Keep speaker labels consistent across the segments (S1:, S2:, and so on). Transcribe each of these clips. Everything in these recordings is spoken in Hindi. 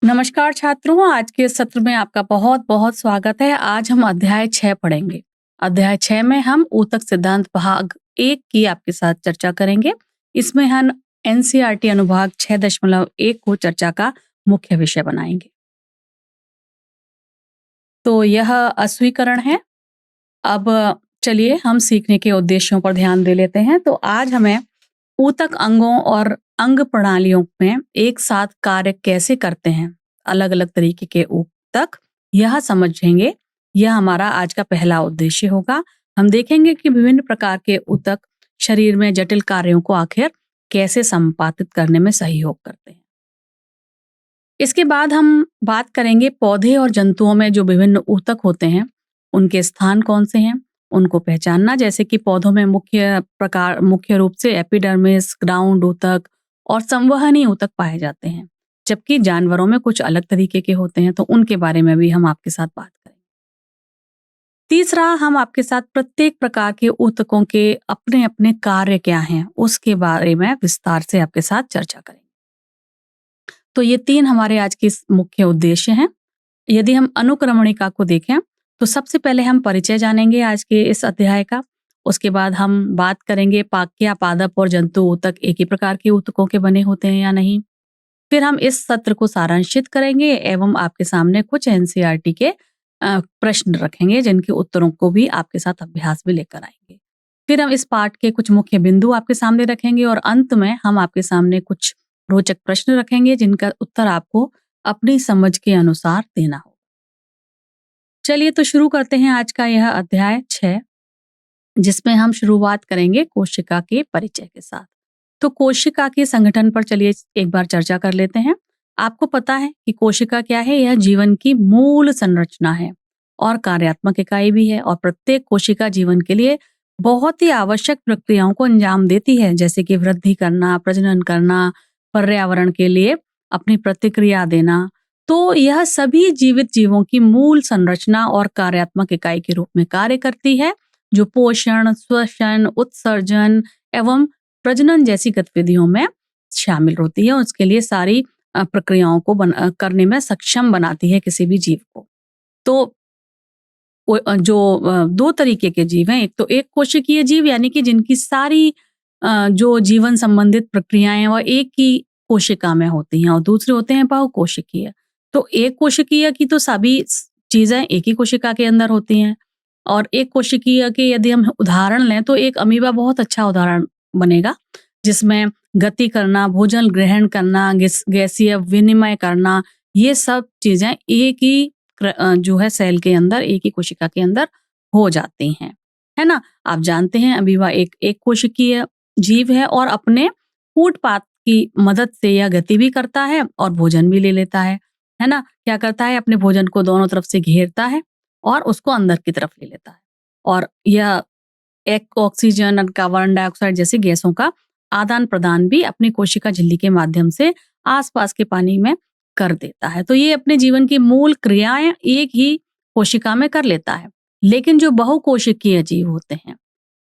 S1: नमस्कार छात्रों, आज के सत्र में आपका बहुत-बहुत स्वागत है। आज हम अध्याय 6 पढ़ेंगे। अध्याय 6 में हम ऊतक सिद्धांत भाग 1 की आपके साथ चर्चा करेंगे। इसमें हम एनसीईआरटी अनुभाग 6.1 को चर्चा का मुख्य विषय बनाएंगे। तो यह अस्वीकरण है। अब चलिए हम सीखने के उद्देश्यों पर ध्यान दे लेते हैं। तो आज हमें ऊतक अंगों और अंग प्रणालियों में एक साथ कार्य कैसे करते हैं, अलग-अलग तरीके के ऊतक, यह समझेंगे। यह हमारा आज का पहला उद्देश्य होगा। हम देखेंगे कि विभिन्न प्रकार के ऊतक शरीर में जटिल कार्यों को आखिर कैसे संपादित करने में सहयोग करते हैं। इसके बाद हम बात करेंगे पौधे और जंतुओं में जो विभिन्न ऊतक होते हैं, उनके स्थान कौन से हैं, उनको पहचानना। जैसे कि पौधों में मुख्य रूप से एपिडर्मिस, ग्राउंड ऊतक और संवहनी ऊतक पाए जाते हैं, जबकि जानवरों में कुछ अलग तरीके के होते हैं, तो उनके बारे में भी हम आपके साथ बात करेंगे। तीसरा, हम आपके साथ प्रत्येक प्रकार के ऊतकों के अपने अपने कार्य क्या हैं, उसके बारे में विस्तार से आपके साथ चर्चा करेंगे। तो ये 3 हमारे आज के मुख्य उद्देश्य हैं। यदि हम अनुक्रमणिका को देखें तो सबसे पहले हम परिचय जानेंगे आज के इस अध्याय का। उसके बाद हम बात करेंगे पाक्या, पादप और जंतु ऊतक एक ही प्रकार के ऊतकों के बने होते हैं या नहीं। फिर हम इस सत्र को सारांशित करेंगे एवं आपके सामने कुछ एनसीईआरटी के प्रश्न रखेंगे, जिनके उत्तरों को भी आपके साथ अभ्यास भी लेकर आएंगे। फिर हम इस पाठ के कुछ मुख्य बिंदु आपके सामने रखेंगे और अंत में हम आपके सामने कुछ रोचक प्रश्न रखेंगे, जिनका उत्तर आपको अपनी समझ के अनुसार देना होगा। चलिए तो शुरू करते हैं आज का यह अध्याय 6, जिसमें हम शुरुआत करेंगे कोशिका के परिचय के साथ। तो कोशिका के संगठन पर चलिए एक बार चर्चा कर लेते हैं। आपको पता है कि कोशिका क्या है? यह जीवन की मूल संरचना है और कार्यात्मक इकाई भी है, और प्रत्येक कोशिका जीवन के लिए बहुत ही आवश्यक प्रक्रियाओं को अंजाम देती है, जैसे कि वृद्धि करना, प्रजनन करना, पर्यावरण के लिए अपनी प्रतिक्रिया देना। तो यह सभी जीवित जीवों की मूल संरचना और कार्यात्मक इकाई के रूप में कार्य करती है, जो पोषण, श्वसन, उत्सर्जन एवं प्रजनन जैसी गतिविधियों में शामिल होती है। उसके लिए सारी प्रक्रियाओं को करने में सक्षम बनाती है किसी भी जीव को। तो जो 2 तरीके के जीव हैं, एक तो एक कोशिकीय जीव, यानी कि जिनकी सारी जो जीवन संबंधित प्रक्रियाएं वह एक ही कोशिका में होती हैं, और दूसरे होते हैं बहुकोशिकीय। तो एक कोशिकीय की तो सभी चीजें एक ही कोशिका के अंदर होती हैं, और एक कोशिकीय के यदि हम उदाहरण लें तो एक अमीबा बहुत अच्छा उदाहरण बनेगा, जिसमें गति करना, भोजन ग्रहण करना, गैसीय विनिमय करना, ये सब चीजें एक ही जो है सेल के अंदर, एक ही कोशिका के अंदर हो जाती हैं, है ना। आप जानते हैं अमीबा एक कोशिकीय जीव है और अपने फूटपाथ की मदद से यह गति भी करता है और भोजन भी ले लेता है ना। क्या करता है? अपने भोजन को दोनों तरफ से घेरता है और उसको अंदर की तरफ ले लेता है, और यह एक ऑक्सीजन और कार्बन डाइऑक्साइड जैसी गैसों का आदान प्रदान भी अपनी कोशिका झिल्ली के माध्यम से आसपास के पानी में कर देता है। तो ये अपने जीवन की मूल क्रियाएं एक ही कोशिका में कर लेता है। लेकिन जो बहुकोशिकीय जीव होते हैं,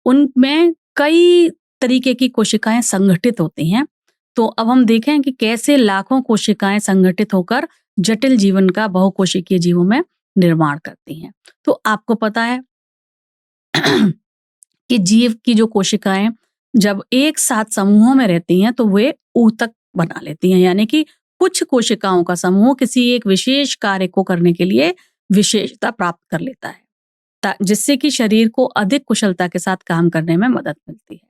S1: उनमें कई तरीके की कोशिकाएं संगठित होती हैं। तो अब हम देखें कि कैसे लाखों कोशिकाएं संगठित होकर जटिल जीवन का बहुकोशिकीय जीवों में निर्माण करती हैं। तो आपको पता है कि जीव की जो कोशिकाएं जब एक साथ समूहों में रहती हैं तो वे ऊतक बना लेती हैं, यानी कि कुछ कोशिकाओं का समूह किसी एक विशेष कार्य को करने के लिए विशेषता प्राप्त कर लेता है, जिससे कि शरीर को अधिक कुशलता के साथ काम करने में मदद मिलती है।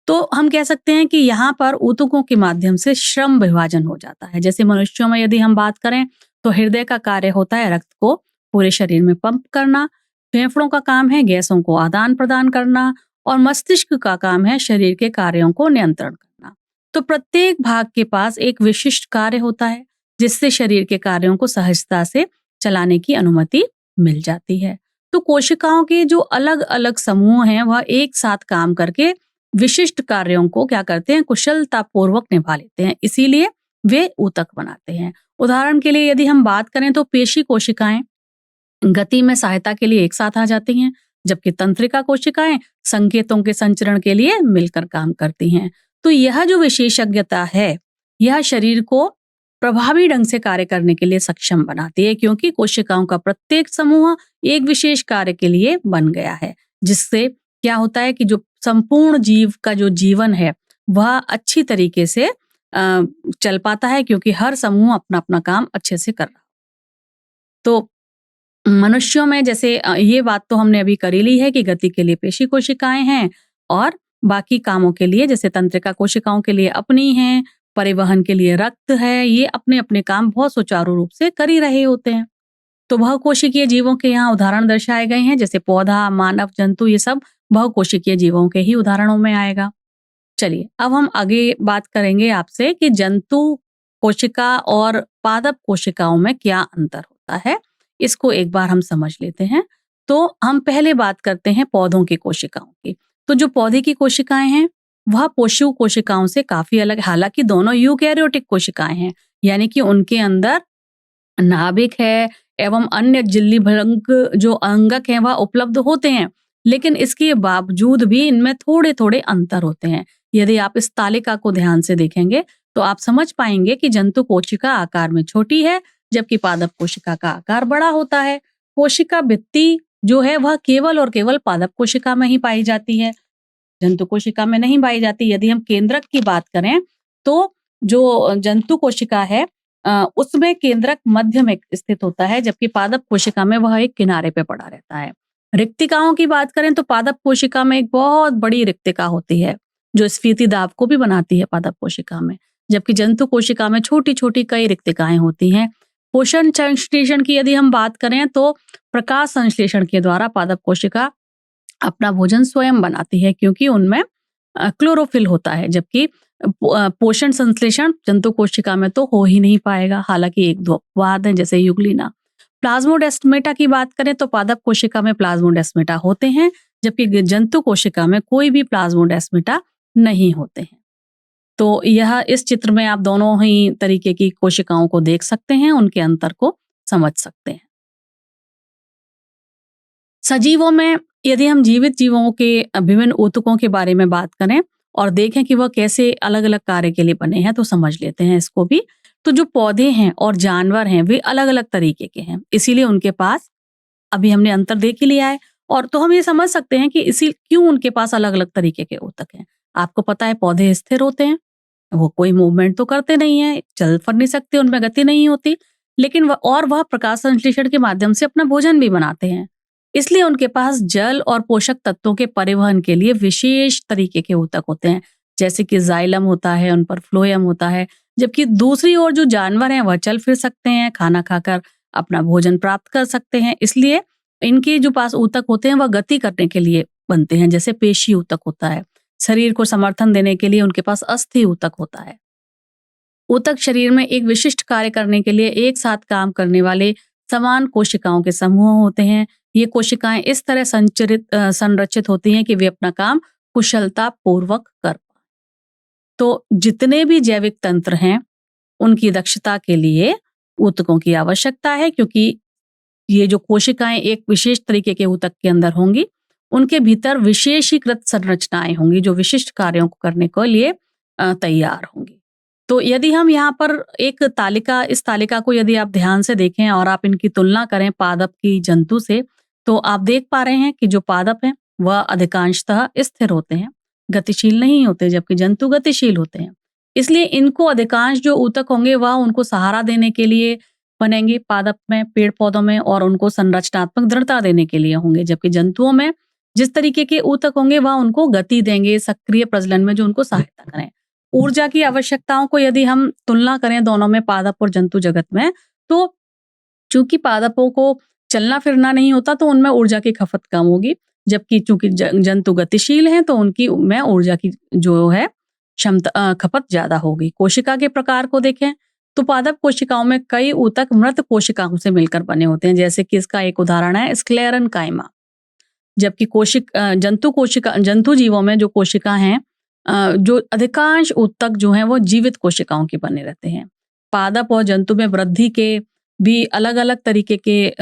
S1: तो हम कह सकते हैं कि यहाँ पर ऊतकों के माध्यम से श्रम विभाजन हो जाता है। जैसे मनुष्यों में यदि हम बात करें तो हृदय का कार्य होता है रक्त को पूरे शरीर में पंप करना, फेफड़ों का काम है गैसों को आदान प्रदान करना, और मस्तिष्क का काम है शरीर के कार्यों को नियंत्रण करना। तो प्रत्येक भाग के पास एक विशिष्ट कार्य होता है, जिससे शरीर के कार्यों को सहजता से चलाने की अनुमति मिल जाती है। तो कोशिकाओं के जो अलग अलग समूह हैं, वह एक साथ काम करके विशिष्ट कार्यों को क्या करते हैं? कुशलता पूर्वक निभा लेते हैं, इसीलिए वे ऊतक बनाते हैं। उदाहरण के लिए यदि हम बात करें तो पेशी कोशिकाएं गति में सहायता के लिए एक साथ आ जाती हैं, जबकि तंत्रिका कोशिकाएं संकेतों के संचरण के लिए मिलकर काम करती हैं। तो यह जो विशेषज्ञता है, यह शरीर को प्रभावी ढंग से कार्य करने के लिए सक्षम बनाती है, क्योंकि कोशिकाओं का प्रत्येक समूह एक विशेष कार्य के लिए बन गया है, जिससे क्या होता है कि जो संपूर्ण जीव का जो जीवन है वह अच्छी तरीके से चल पाता है, क्योंकि हर समूह अपना अपना काम अच्छे से कर रहा है। तो मनुष्यों में जैसे ये बात तो हमने अभी कर ही ली है कि गति के लिए पेशी कोशिकाएं हैं और बाकी कामों के लिए जैसे तंत्रिका कोशिकाओं के लिए अपनी हैं, परिवहन के लिए रक्त है, ये अपने अपने काम बहुत सुचारू रूप से कर ही रहे होते हैं। तो बहुकोशिकीय जीवों के यहाँ उदाहरण दर्शाए गए हैं, जैसे पौधा, मानव, जंतु, ये सब बहुकोशिकीय जीवों के ही उदाहरणों में आएगा। चलिए अब हम आगे बात करेंगे आपसे कि जंतु कोशिका और पादप कोशिकाओं में क्या अंतर होता है, इसको एक बार हम समझ लेते हैं। तो हम पहले बात करते हैं पौधों की कोशिकाओं की। तो जो पौधे की कोशिकाएं हैं वह पोषु कोशिकाओं से काफी अलग, हालांकि दोनों यूकेरियोटिक कोशिकाएं हैं, यानी कि उनके अंदर नाभिक है एवं अन्य झिल्ली भंग जो अंगक हैं वह उपलब्ध होते हैं, लेकिन इसके बावजूद भी इनमें थोड़े थोड़े अंतर होते हैं। यदि आप इस तालिका को ध्यान से देखेंगे तो आप समझ पाएंगे कि जंतु कोशिका आकार में छोटी है, जबकि पादप कोशिका का आकार बड़ा होता है। कोशिका भित्ति जो है वह केवल और केवल पादप कोशिका में ही पाई जाती है, जंतु कोशिका में नहीं पाई जाती। यदि हम केंद्रक की बात करें तो जो जंतु कोशिका है उसमें केंद्रक मध्य में स्थित होता है, जबकि पादप कोशिका में वह एक किनारे पे पड़ा रहता है। रिक्तिकाओं की बात करें तो पादप कोशिका में एक बहुत बड़ी रिक्तिका होती है जो स्फीति दाब को भी बनाती है पादप कोशिका में, जबकि जंतु कोशिका में छोटी छोटी कई रिक्तिकाएं होती हैं। पोषण संश्लेषण की यदि हम बात करें तो प्रकाश संश्लेषण के द्वारा पादप कोशिका अपना भोजन स्वयं बनाती है, क्योंकि उनमें क्लोरोफिल होता है, जबकि पोषण संश्लेषण जंतु कोशिका में तो हो ही नहीं पाएगा। हालांकि एक दो अपवाद हैं जैसे यूग्लिना। प्लाज्मोडेस्माटा की बात करें तो पादप कोशिका में प्लाज्मोडेस्माटा होते हैं, जबकि जंतु कोशिका में कोई भी प्लाज्मोडेस्माटा नहीं होते हैं। तो यह इस चित्र में आप दोनों ही तरीके की कोशिकाओं को देख सकते हैं, उनके अंतर को समझ सकते हैं। सजीवों में यदि हम जीवित जीवों के विभिन्न ऊतकों के बारे में बात करें और देखें कि वह कैसे अलग अलग कार्य के लिए बने हैं, तो समझ लेते हैं इसको भी। तो जो पौधे हैं और जानवर हैं वे अलग अलग तरीके के हैं, इसीलिए उनके पास अभी हमने अंतर देख ही लिया है, और तो हम ये समझ सकते हैं कि इसी क्यों उनके पास अलग अलग तरीके के ऊतक हैं। आपको पता है पौधे स्थिर होते हैं, वो कोई मूवमेंट तो करते नहीं है, चल फिर नहीं सकते, उनमें गति नहीं होती, लेकिन वह प्रकाश संश्लेषण के माध्यम से अपना भोजन भी बनाते हैं। इसलिए उनके पास जल और पोषक तत्वों के परिवहन के लिए विशेष तरीके के ऊतक होते हैं, जैसे कि जाइलम होता है, उन पर फ्लोएम होता है। जबकि दूसरी ओर जो जानवर हैं वह चल फिर सकते हैं, खाना खाकर अपना भोजन प्राप्त कर सकते हैं, इसलिए इनके जो पास ऊतक होते हैं वह गति करने के लिए बनते हैं। जैसे पेशी ऊतक होता है, शरीर को समर्थन देने के लिए उनके पास अस्थि ऊतक होता है। ऊतक शरीर में एक विशिष्ट कार्य करने के लिए एक साथ काम करने वाले समान कोशिकाओं के समूह होते हैं। ये कोशिकाएं इस तरह संरचित होती हैं कि वे अपना काम कुशलता पूर्वक कर पाएं। तो जितने भी जैविक तंत्र हैं उनकी दक्षता के लिए ऊतकों की आवश्यकता है, क्योंकि ये जो कोशिकाएं एक विशेष तरीके के ऊतक के अंदर होंगी, उनके भीतर विशेषीकृत संरचनाएं होंगी जो विशिष्ट कार्यों को करने के लिए तैयार होंगी। तो यदि हम यहाँ पर एक तालिका, इस तालिका को यदि आप ध्यान से देखें और आप इनकी तुलना करें पादप की जंतु से, तो आप देख पा रहे हैं कि जो पादप हैं वह अधिकांशतः स्थिर होते हैं, गतिशील नहीं होते, जबकि जंतु गतिशील होते हैं। इसलिए इनको अधिकांश जो ऊतक होंगे वह उनको सहारा देने के लिए बनेंगे पादप में, पेड़ पौधों में, और उनको संरचनात्मक दृढ़ता देने के लिए होंगे, जबकि जंतुओं में जिस तरीके के ऊतक होंगे वह उनको गति देंगे, सक्रिय प्रजनन में जो उनको सहायता करें। ऊर्जा की आवश्यकताओं को यदि हम तुलना करें दोनों में, पादप और जंतु जगत में, तो चूंकि पादपों को चलना फिरना नहीं होता तो उनमें ऊर्जा की खपत कम होगी, जबकि चूंकि जंतु गतिशील हैं तो उनकी में ऊर्जा की जो है क्षमता खपत ज्यादा होगी। कोशिका के प्रकार को देखें तो पादप कोशिकाओं में कई ऊतक मृत कोशिकाओं से मिलकर बने होते हैं, जैसे कि इसका एक उदाहरण है स्क्लेरेन्काइमा। जबकि जंतु जीवों में जो कोशिका हैं, जो अधिकांश ऊतक जो हैं वो जीवित कोशिकाओं के बने रहते हैं। पादप और जंतु में वृद्धि के भी अलग अलग तरीके के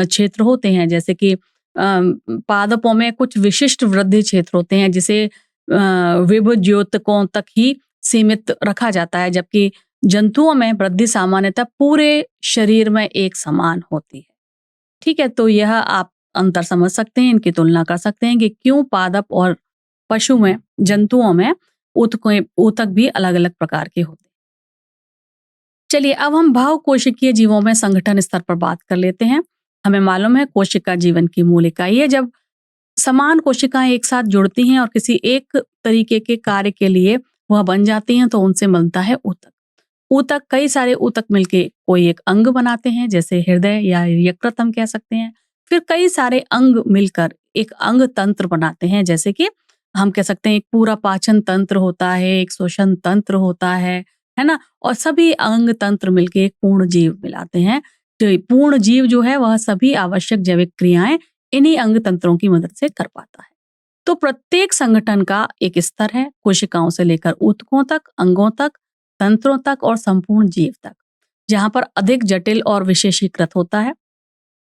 S1: क्षेत्र होते हैं, जैसे कि पादपों में कुछ विशिष्ट वृद्धि क्षेत्र होते हैं जिसे विभज्योतकों तक ही सीमित रखा जाता है, जबकि जंतुओं में वृद्धि सामान्यतः पूरे शरीर में एक समान होती है। ठीक है, तो यह आप अंतर समझ सकते हैं, इनकी तुलना कर सकते हैं कि क्यों पादप और पशु में, जंतुओं में ऊतक भी अलग अलग प्रकार के होते हैं। चलिए अब हम बहुकोशिकीय जीवों में संगठन स्तर पर बात कर लेते हैं। हमें मालूम है कोशिका जीवन की मूल इकाई है। जब समान कोशिकाएं एक साथ जुड़ती हैं और किसी एक तरीके के कार्य के लिए वह बन जाती हैं तो उनसे मिलता है ऊतक। ऊतक, कई सारे ऊतक मिलके कोई एक अंग बनाते हैं, जैसे हृदय या यकृत हम कह सकते हैं। फिर कई सारे अंग मिलकर एक अंग तंत्र बनाते हैं, जैसे कि हम कह सकते हैं एक पूरा पाचन तंत्र होता है, एक श्वसन तंत्र होता है ना। और सभी अंग तंत्र मिलके एक पूर्ण जीव मिलाते हैं। जो पूर्ण जीव जो है वह सभी आवश्यक जैविक क्रियाएं इन्हीं अंग तंत्रों की मदद से कर पाता है। तो प्रत्येक संगठन का एक स्तर है, कोशिकाओं से लेकर ऊतकों तक, अंगों तक, तंत्रों तक और संपूर्ण जीव तक, जहां पर अधिक जटिल और विशेषीकृत होता है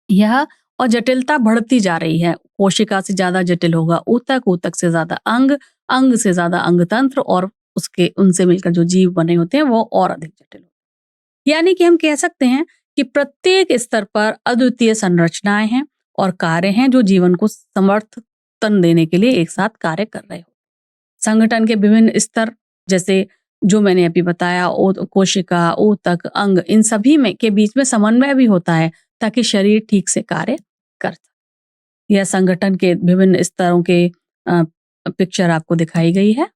S1: यह। और जटिलता बढ़ती जा रही है, कोशिका से ज्यादा जटिल होगा ऊतक, ऊतक से ज्यादा अंग, अंग से ज्यादा अंग तंत्र और उसके उनसे मिलकर जो जीव बने होते हैं वो और अधिक जटिल होते हैं। यानी कि हम कह सकते हैं कि प्रत्येक स्तर पर अद्वितीय संरचनाएं हैं और कार्य हैं जो जीवन को समर्थन देने के लिए एक साथ कार्य कर रहे हो। संगठन के विभिन्न स्तर, जैसे जो मैंने अभी बताया, कोशिका, ऊतक, अंग, इन सभी में के बीच में समन्वय भी होता है ताकि शरीर ठीक से कार्य कर सके। यह संगठन के विभिन्न स्तरों के पिक्चर आपको दिखाई गई है।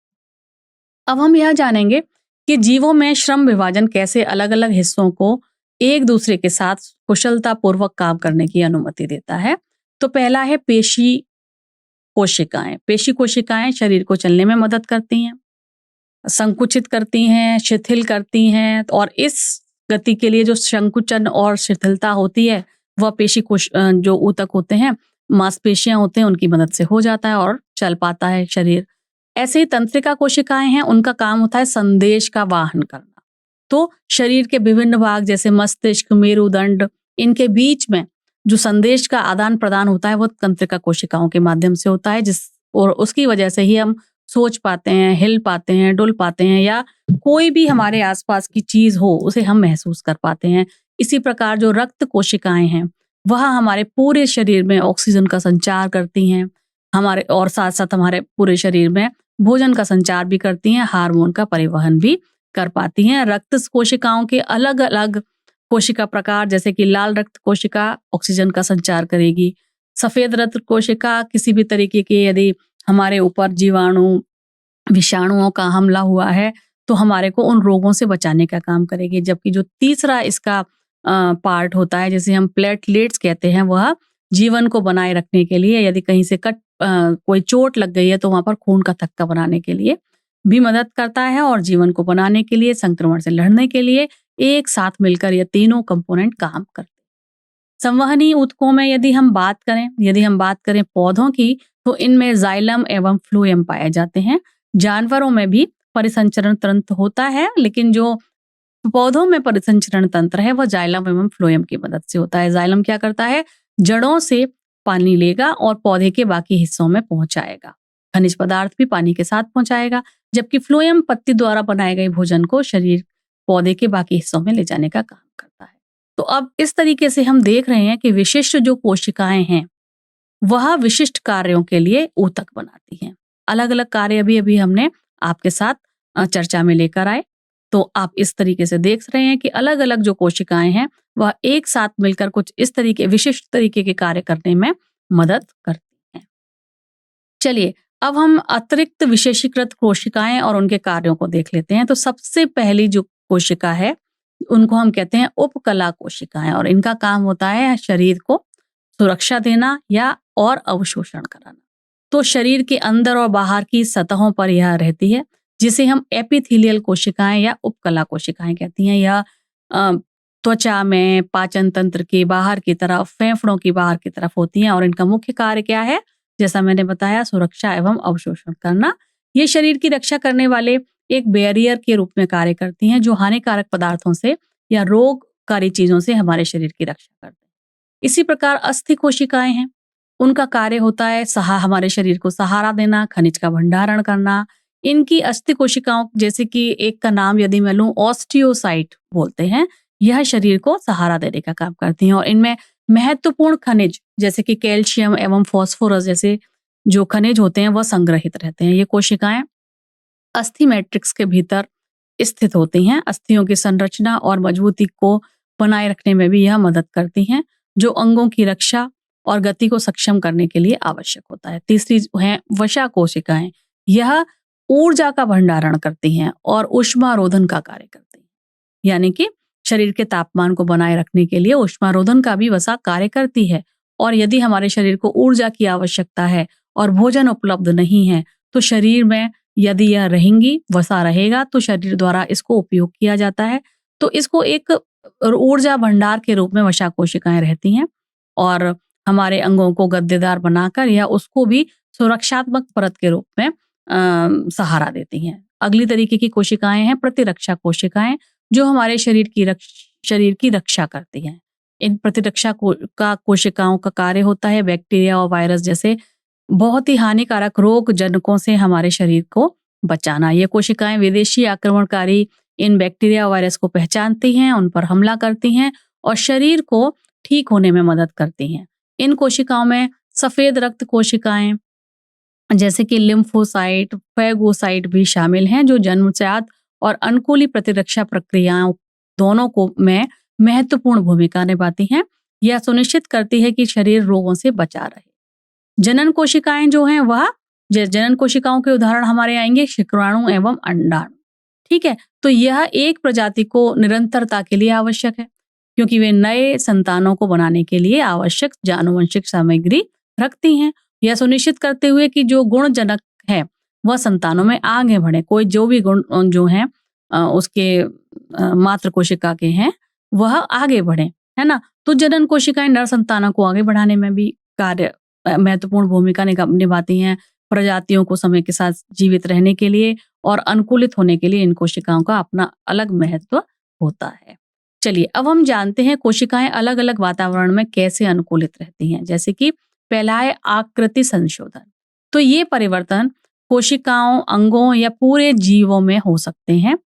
S1: अब हम यह जानेंगे कि जीवों में श्रम विभाजन कैसे अलग अलग हिस्सों को एक दूसरे के साथ कुशलता पूर्वक काम करने की अनुमति देता है। तो पहला है पेशी कोशिकाएं। पेशी कोशिकाएं शरीर को चलने में मदद करती हैं, संकुचित करती हैं, शिथिल करती हैं। और इस गति के लिए जो संकुचन और शिथिलता होती है वह पेशी कोश जो ऊतक होते हैं, मांसपेशियां होते हैं, उनकी मदद से हो जाता है और चल पाता है शरीर। ऐसे ही तंत्रिका कोशिकाएं हैं, उनका काम होता है संदेश का वाहन करना। तो शरीर के विभिन्न भाग जैसे मस्तिष्क, मेरुदंड, इनके बीच में जो संदेश का आदान प्रदान होता है वो तंत्रिका कोशिकाओं के माध्यम से होता है, और उसकी वजह से ही हम सोच पाते हैं, हिल पाते हैं, डुल पाते हैं, या कोई भी हमारे आसपास की चीज हो उसे हम महसूस कर पाते हैं। इसी प्रकार जो रक्त कोशिकाएं हैं वह हमारे पूरे शरीर में ऑक्सीजन का संचार करती हैं, हमारे और साथ साथ हमारे पूरे शरीर में भोजन का संचार भी करती हैं, हार्मोन का परिवहन भी कर पाती हैं। रक्त कोशिकाओं के अलग अलग कोशिका प्रकार, जैसे कि लाल रक्त कोशिका ऑक्सीजन का संचार करेगी, सफेद रक्त कोशिका किसी भी तरीके के यदि हमारे ऊपर जीवाणु, विषाणुओं का हमला हुआ है तो हमारे को उन रोगों से बचाने का काम करेगी। जबकि जो तीसरा इसका पार्ट होता है, जिसे हम प्लेटलेट्स कहते हैं, वह जीवन को बनाए रखने के लिए, यदि कहीं से कोई चोट लग गई है तो वहां पर खून का थक्का बनाने के लिए भी मदद करता है, और जीवन को बनाने के लिए, संक्रमण से लड़ने के लिए एक साथ मिलकर ये तीनों कंपोनेंट काम करते हैं। संवहनी ऊतकों में यदि हम बात करें पौधों की, तो इनमें जाइलम एवं फ्लोएम पाए जाते हैं। जानवरों में भी परिसंचरण तंत्र होता है, लेकिन जो पौधों में परिसंचरण तंत्र है वह जाइलम एवं फ्लोएम की मदद से होता है। जाइलम क्या करता है, जड़ों से पानी लेगा और पौधे के बाकी हिस्सों में पहुंचाएगा, खनिज पदार्थ भी पानी के साथ पहुंचाएगा। जबकि फ्लोएम पत्ती द्वारा बनाए गए भोजन को शरीर पौधे के बाकी हिस्सों में ले जाने का काम करता है। तो अब इस तरीके से हम देख रहे हैं कि विशिष्ट जो कोशिकाएं हैं वह विशिष्ट कार्यों के लिए ऊतक बनाती हैं। अलग अलग कार्य अभी हमने आपके साथ चर्चा में लेकर आए। तो आप इस तरीके से देख रहे हैं कि अलग अलग जो कोशिकाएं हैं वह एक साथ मिलकर कुछ इस तरीके, विशिष्ट तरीके के कार्य करने में मदद करती हैं। चलिए अब हम अतिरिक्त विशेषीकृत कोशिकाएं और उनके कार्यों को देख लेते हैं। तो सबसे पहली जो कोशिका है उनको हम कहते हैं उपकला कोशिकाएं, और इनका काम होता है शरीर को सुरक्षा देना या और अवशोषण कराना। तो शरीर के अंदर और बाहर की सतहों पर यह रहती है, जिसे हम एपिथेलियल कोशिकाएं या उपकला कोशिकाएं कहती हैं। यह त्वचा में, पाचन तंत्र के बाहर की तरफ, फेफड़ों की बाहर की तरफ होती हैं, और इनका मुख्य कार्य क्या है, जैसा मैंने बताया, सुरक्षा एवं अवशोषण करना। ये शरीर की रक्षा करने वाले एक बैरियर के रूप में कार्य करती हैं, जो हानिकारक पदार्थों से या रोगकारी चीजों से हमारे शरीर की रक्षा करते हैं। इसी प्रकार अस्थि कोशिकाएं हैं, उनका कार्य होता है हमारे शरीर को सहारा देना, खनिज का भंडारण करना, इनकी अस्थि कोशिकाओं जैसे कि एक का नाम यदि मैं लूँ ऑस्टियोसाइट बोलते हैं, यह शरीर को सहारा देने का काम करती हैं और इनमें महत्वपूर्ण खनिज जैसे कि कैल्शियम एवं फास्फोरस जैसे जो खनिज होते हैं वह संग्रहित रहते हैं। ये कोशिकाएं अस्थि मैट्रिक्स के भीतर स्थित होती हैं। अस्थियों की संरचना और मजबूती को बनाए रखने में भी यह मदद करती हैं, जो अंगों की रक्षा और गति को सक्षम करने के लिए आवश्यक होता है। तीसरी है वसा कोशिकाएं। यह ऊर्जा का भंडारण करती हैं और ऊष्मारोधन का कार्य करती हैं। यानी कि शरीर के तापमान को बनाए रखने के लिए ऊष्मारोधन का भी वसा कार्य करती है। और यदि हमारे शरीर को ऊर्जा की आवश्यकता है और भोजन उपलब्ध नहीं है, तो शरीर में यदि यह रहेंगी, वसा रहेगा, तो शरीर द्वारा इसको उपयोग किया जाता है। तो इसको एक ऊर्जा भंडार के रूप में वसा कोशिकाएं रहती हैं और हमारे अंगों को गद्देदार बनाकर या उसको भी सुरक्षात्मक परत के रूप में सहारा देती हैं। अगली तरीके की कोशिकाएं हैं प्रतिरक्षा कोशिकाएं, जो हमारे शरीर की रक्षा करती हैं। इन प्रतिरक्षा कोशिकाओं का कार्य होता है बैक्टीरिया और वायरस जैसे बहुत ही हानिकारक रोग जनकों से हमारे शरीर को बचाना। ये कोशिकाएं विदेशी आक्रमणकारी इन बैक्टीरिया और वायरस को पहचानती हैं, उन पर हमला करती हैं और शरीर को ठीक होने में मदद करती हैं। इन कोशिकाओं में सफेद रक्त कोशिकाएं जैसे कि लिम्फोसाइट, फैगोसाइट भी शामिल हैं, जो जन्मजात और अनुकूली प्रतिरक्षा प्रक्रियाओं दोनों को में महत्वपूर्ण भूमिका निभाती हैं। यह सुनिश्चित करती है कि शरीर रोगों से बचा रहे। जनन कोशिकाएं जो हैं वह जनन कोशिकाओं के उदाहरण हमारे आएंगे शुक्राणु एवं अंडाणु। ठीक है, तो यह एक प्रजाति को निरंतरता के लिए आवश्यक है, क्योंकि वे नए संतानों को बनाने के लिए आवश्यक आनुवंशिक सामग्री रखती हैं। यह सुनिश्चित करते हुए कि जो गुणजनक है वह संतानों में आगे बढ़े। कोई जो भी गुण जो है उसके मातृ कोशिका के हैं वह आगे बढ़े, है ना। तो जनन कोशिकाएं नर संतानों को आगे बढ़ाने में भी कार्य महत्वपूर्ण भूमिका निभाती हैं। प्रजातियों को समय के साथ जीवित रहने के लिए और अनुकूलित होने के लिए इन कोशिकाओं का अपना अलग महत्व होता है। चलिए अब हम जानते हैं कोशिकाएं अलग अलग वातावरण में कैसे अनुकूलित रहती हैं। जैसे कि पहला है आकृति संशोधन। तो ये परिवर्तन कोशिकाओं, अंगों या पूरे जीवों में हो सकते हैं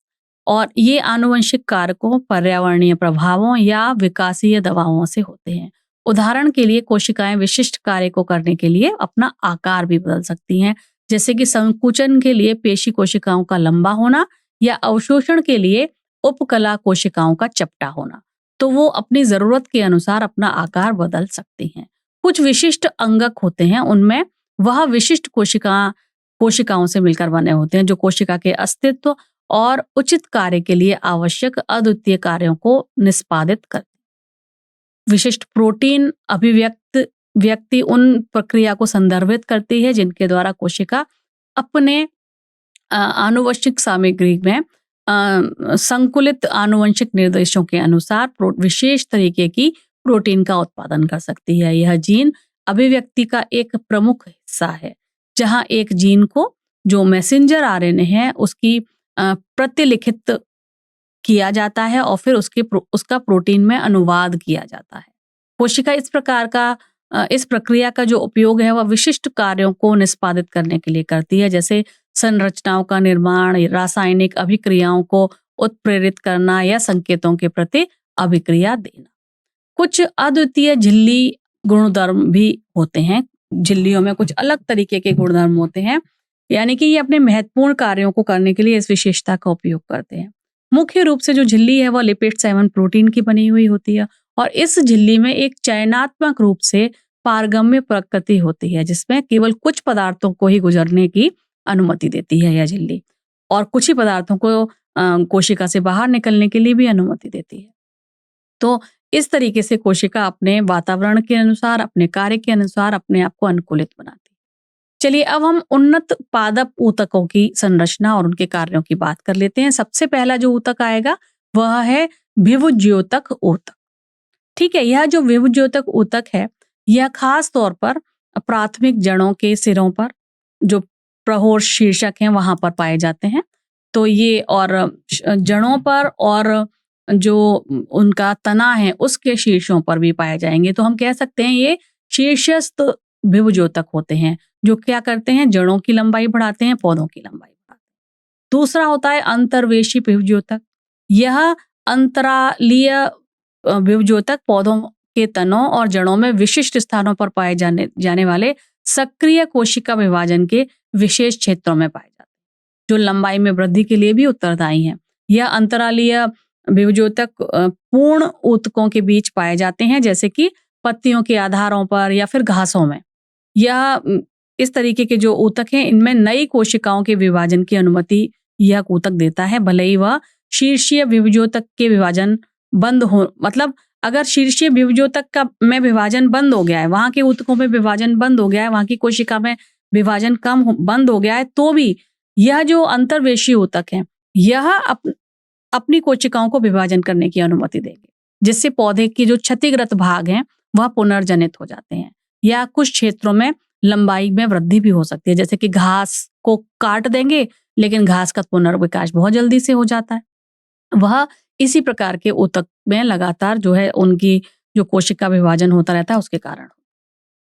S1: और ये आनुवंशिक कारकों, पर्यावरणीय प्रभावों या विकासीय दबावों से होते हैं। उदाहरण के लिए कोशिकाएं विशिष्ट कार्य को करने के लिए अपना आकार भी बदल सकती हैं, जैसे कि संकुचन के लिए पेशी कोशिकाओं का लंबा होना या अवशोषण के लिए उपकला कोशिकाओं का चपटा होना। तो वो अपनी जरूरत के अनुसार अपना आकार बदल सकती हैं। कुछ विशिष्ट अंगक होते हैं, उनमें वह विशिष्ट कोशिकाओं से मिलकर बने होते हैं, जो कोशिका के अस्तित्व और उचित कार्य के लिए आवश्यक अद्वितीय कार्यों को निष्पादित करते हैं। विशिष्ट प्रोटीन अभिव्यक्ति उन प्रक्रिया को संदर्भित करती है जिनके द्वारा कोशिका अपने आनुवंशिक सामग्री में संकुलित आनुवंशिक निर्देशों के अनुसार विशेष तरीके की प्रोटीन का उत्पादन कर सकती है। यह जीन अभिव्यक्ति का एक प्रमुख हिस्सा है, जहां एक जीन को जो मैसेंजर आरएनए है उसकी प्रतिलिखित किया जाता है और फिर उसका प्रोटीन में अनुवाद किया जाता है। कोशिका इस प्रक्रिया का जो उपयोग है वह विशिष्ट कार्यों को निष्पादित करने के लिए करती है, जैसे संरचनाओं का निर्माण, रासायनिक अभिक्रियाओं को उत्प्रेरित करना या संकेतों के प्रति अभिक्रिया देना। कुछ अद्वितीय झिल्ली गुणधर्म भी होते हैं। झिल्लियों में कुछ अलग तरीके के गुणधर्म होते हैं, यानी कि ये अपने महत्वपूर्ण कार्यों को करने के लिए इस विशेषता का उपयोग करते हैं। मुख्य रूप से जो झिल्ली है वह लिपिड्स एवं प्रोटीन की बनी हुई होती है और इस झिल्ली में एक चयनात्मक रूप से पारगम्य प्रकृति होती है, जिसमें केवल कुछ पदार्थों को ही गुजरने की अनुमति देती है यह झिल्ली, और कुछ ही पदार्थों को कोशिका से बाहर निकलने के लिए भी अनुमति देती है। तो इस तरीके से कोशिका अपने वातावरण के अनुसार, अपने कार्य के अनुसार अपने आप को अनुकूलित बनाती है। चलिए अब हम उन्नत पादप ऊतकों की संरचना और उनके कार्यों की बात कर लेते हैं। सबसे पहला जो ऊतक आएगा वह है विभुज्योतक ऊतक। ठीक है, यह जो विभुज्योतक ऊतक है यह खास तौर पर प्राथमिक जड़ों के सिरों पर, जो प्रहोर शीर्षक हैं वहां पर पाए जाते हैं। तो ये और जड़ों पर और जो उनका तना है उसके शीर्षों पर भी पाए जाएंगे। तो हम कह सकते हैं ये शीर्षस्थ विभुज्योतक होते हैं, जो क्या करते हैं, जड़ों की लंबाई बढ़ाते हैं, पौधों की लंबाई बढ़ाते हैं। दूसरा होता है अंतर्वेशी विभज्योतक। यह अंतरालीय विभज्योतक पौधों के तनों और जड़ों में विशिष्ट स्थानों पर पाए जाने वाले सक्रिय कोशिका विभाजन के विशेष क्षेत्रों में पाए जाते हैं, जो लंबाई में वृद्धि के लिए भी उत्तरदायी हैं। यह अंतरालीय विभज्योतक पूर्ण ऊतकों के बीच पाए जाते हैं, जैसे कि पत्तियों के आधारों पर या फिर घासों में। यह इस तरीके के जो ऊतक हैं, इनमें नई कोशिकाओं के विभाजन की अनुमति यह ऊतक देता है, भले ही वह शीर्षीय विभज्योतक के विभाजन बंद हो। मतलब अगर शीर्षीय विभज्योतक का में विभाजन बंद हो गया है, वहां के ऊतकों में विभाजन बंद हो गया है, वहां की कोशिका में विभाजन बंद हो गया है, तो भी यह जो अंतर्वेशी ऊतक है, यह अपनी कोशिकाओं को विभाजन करने की अनुमति देंगे, जिससे पौधे के जो क्षतिग्रस्त भाग हैं वह पुनर्जनित हो जाते हैं, या कुछ क्षेत्रों में लंबाई में वृद्धि भी हो सकती है। जैसे कि घास को काट देंगे, लेकिन घास का पुनर्विकास बहुत जल्दी से हो जाता है। वह इसी प्रकार के ऊतक में लगातार जो है उनकी जो कोशिका विभाजन होता रहता है उसके कारण।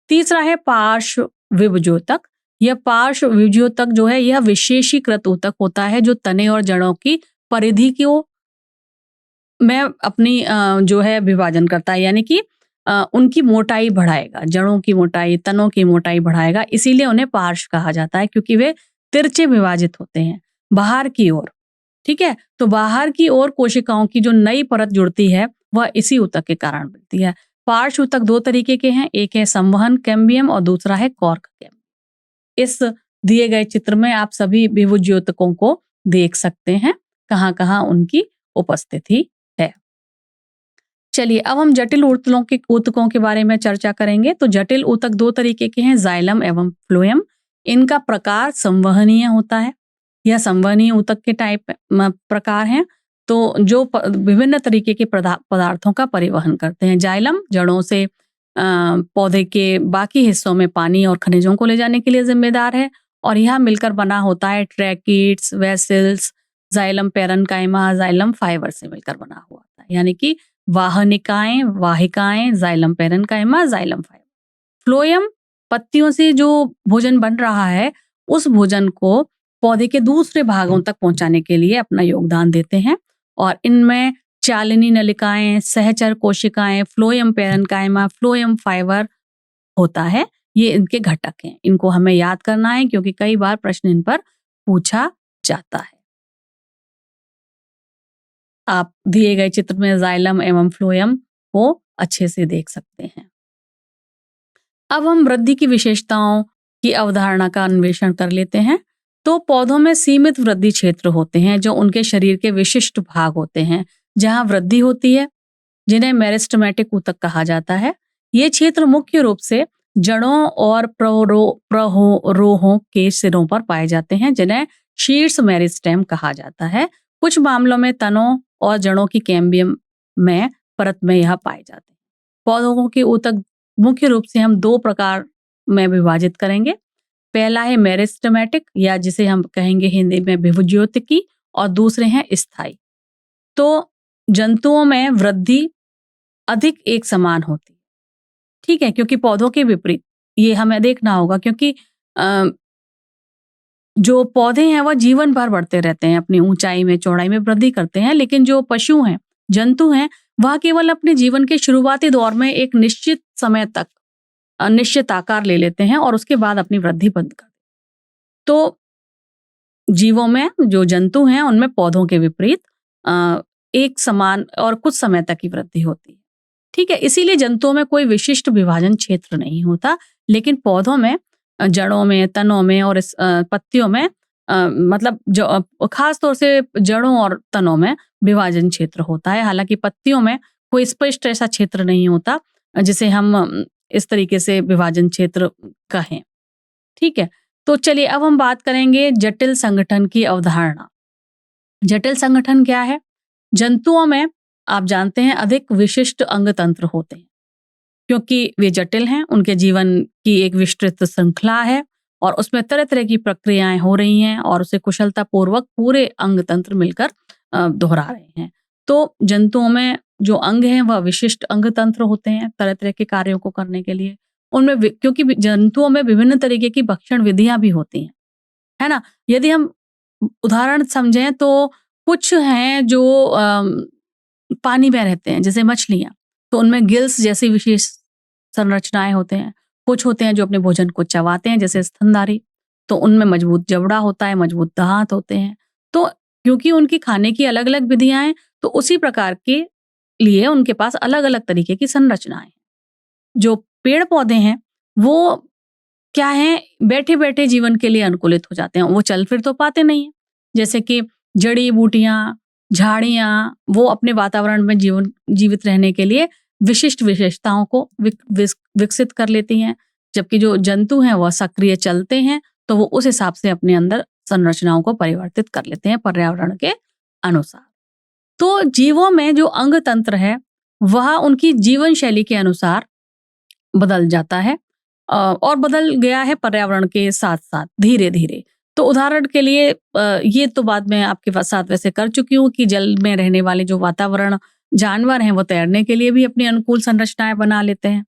S1: तीसरा है पार्श्व विभज्योतक। यह पार्श्व विभज्योतक जो है यह विशेषीकृत ऊतक होता है, जो तने और जड़ों की परिधि को में अपनी जो है विभाजन करता है, यानी कि उनकी मोटाई बढ़ाएगा, जड़ों की मोटाई, तनों की मोटाई बढ़ाएगा। इसीलिए उन्हें पार्श्व कहा जाता है, क्योंकि वे तिरछे विभाजित होते हैं बाहर की ओर। ठीक है, तो बाहर की ओर कोशिकाओं की जो नई परत जुड़ती है वह इसी ऊतक के कारण बनती है। पार्श्व ऊतक दो तरीके के हैं, एक है संवहन कैम्बियम और दूसरा है कॉर्क कैम्बियम। इस दिए गए चित्र में आप सभी विभज्योतकों को देख सकते हैं, कहाँ कहाँ उनकी उपस्थिति है। चलिए अब हम जटिल ऊतकों के बारे में चर्चा करेंगे। तो जटिल ऊतक दो तरीके के हैं, जाइलम एवं फ्लोएम। इनका प्रकार संवहनीय होता है। यह संवहनीय ऊतक के टाइप प्रकार हैं, तो जो विभिन्न तरीके के पदार्थों का परिवहन करते हैं। जाइलम जड़ों से पौधे के बाकी हिस्सों में पानी और खनिजों को ले जाने के लिए जिम्मेदार है, और यह मिलकर बना होता है tracheids, vessels, xylem parenchyma, xylem fibre से मिलकर बना हुआ होता है, यानी कि वाहनिकाएं, वाहिकाएं, xylem parenchyma, xylem fibre. Phloem पत्तियों से जो भोजन बन रहा है, उस भोजन को पौधे के दूसरे भागों तक पहुंचाने के लिए अपना योगदान देते हैं, और इनमें चालिनी नलिकाएं, सहचर कोशिकाएं, फ्लोएम पैरेन्काइमा, फ्लोएम फाइबर होता है। ये इनके घटक हैं, इनको हमें याद करना है क्योंकि कई बार प्रश्न इन पर पूछा जाता है। आप दिए गए चित्र में जाइलम एवं फ्लोएम को अच्छे से देख सकते हैं। अब हम वृद्धि की विशेषताओं की अवधारणा का अन्वेषण कर लेते हैं। तो पौधों में सीमित वृद्धि क्षेत्र होते हैं, जो उनके शरीर के विशिष्ट भाग होते हैं जहां वृद्धि होती है, जिन्हें मेरिस्टेमेटिक ऊतक कहा जाता है। ये क्षेत्र मुख्य रूप से जड़ों और प्ररोहों के सिरों पर पाए जाते हैं, जिन्हें शीर्ष मेरिस्टेम कहा जाता है। कुछ मामलों में तनों और जड़ों की कैम्बियम में परत में यह पाए जाते हैं। पौधों के ऊतक मुख्य रूप से हम दो प्रकार में विभाजित करेंगे। पहला है मेरिस्टेमेटिक, या जिसे हम कहेंगे हिंदी में विभज्योतिकी, और दूसरे हैं स्थायी। तो जंतुओं में वृद्धि अधिक एक समान होती है, ठीक है, क्योंकि पौधों के विपरीत ये हमें देखना होगा, क्योंकि जो पौधे हैं वह जीवन भर बढ़ते रहते हैं, अपनी ऊंचाई में, चौड़ाई में वृद्धि करते हैं, लेकिन जो पशु हैं, जंतु हैं, वह केवल अपने जीवन के शुरुआती दौर में एक निश्चित समय तक निश्चित आकार ले लेते हैं और उसके बाद अपनी वृद्धि बंद कर देते हैं। तो जीवों में जो जंतु हैं उनमें पौधों के विपरीत एक समान और कुछ समय तक की वृद्धि होती है, ठीक है। इसीलिए जंतुओं में कोई विशिष्ट विभाजन क्षेत्र नहीं होता, लेकिन पौधों में जड़ों में, तनों में और पत्तियों में मतलब जो खास तौर से जड़ों और तनों में विभाजन क्षेत्र होता है। हालांकि पत्तियों में कोई स्पष्ट ऐसा क्षेत्र नहीं होता जिसे हम इस तरीके से विभाजन क्षेत्र कहें, ठीक है। तो चलिए अब हम बात करेंगे जटिल संगठन की अवधारणा। जटिल संगठन क्या है? जंतुओं में आप जानते हैं अधिक विशिष्ट अंग तंत्र होते हैं, क्योंकि वे जटिल हैं, उनके जीवन की एक विस्तृत श्रृंखला है और उसमें तरह तरह की प्रक्रियाएं हो रही हैं और उसे कुशलता पूर्वक पूरे अंग तंत्र मिलकर दोहरा रहे हैं। तो जंतुओं में जो अंग हैं वह विशिष्ट अंग तंत्र होते हैं तरह तरह के कार्यों को करने के लिए। उनमें क्योंकि जंतुओं में विभिन्न तरीके की भक्षण विधियां भी होती हैं, है ना। यदि हम उदाहरण समझें तो कुछ हैं जो पानी में रहते हैं, जैसे मछलियाँ, तो उनमें गिल्स जैसी विशेष संरचनाएँ होते हैं। कुछ होते हैं जो अपने भोजन को चबाते हैं, जैसे स्तनधारी, तो उनमें मजबूत जबड़ा होता है, मजबूत दाँत होते हैं। तो क्योंकि उनकी खाने की अलग-अलग विधियाँ हैं, तो उसी प्रकार के लिए उनके पास अलग-अलग तरीके की संरचनाएँ हैं। जो पेड़-पौधे हैं, वो क्या है, बैठे-बैठे जीवन के लिए अनुकूलित हो जाते हैं। वो चल फिर तो पाते नहीं हैं। जैसे कि जड़ी-बूटियाँ, झाड़ियाँ, वो अपने वातावरण में जीवित रहने के लिए विशिष्ट विशेषताओं को विकसित कर लेती हैं। जबकि जो जंतु हैं वह सक्रिय चलते हैं, तो वो उस हिसाब से अपने अंदर संरचनाओं को परिवर्तित कर लेते हैं पर्यावरण के अनुसार। तो जीवों में जो अंग तंत्र है, वह उनकी जीवन शैली के अनुसार बदल जाता है और बदल गया है पर्यावरण के साथ-साथ धीरे-धीरे। तो उदाहरण के लिए ये तो बात मैं आपके साथ वैसे कर चुकी हूँ कि जल में रहने वाले जो वातावरण जानवर हैं, वो तैरने के लिए भी अपनी अनुकूल संरचनाएँ बना लेते हैं,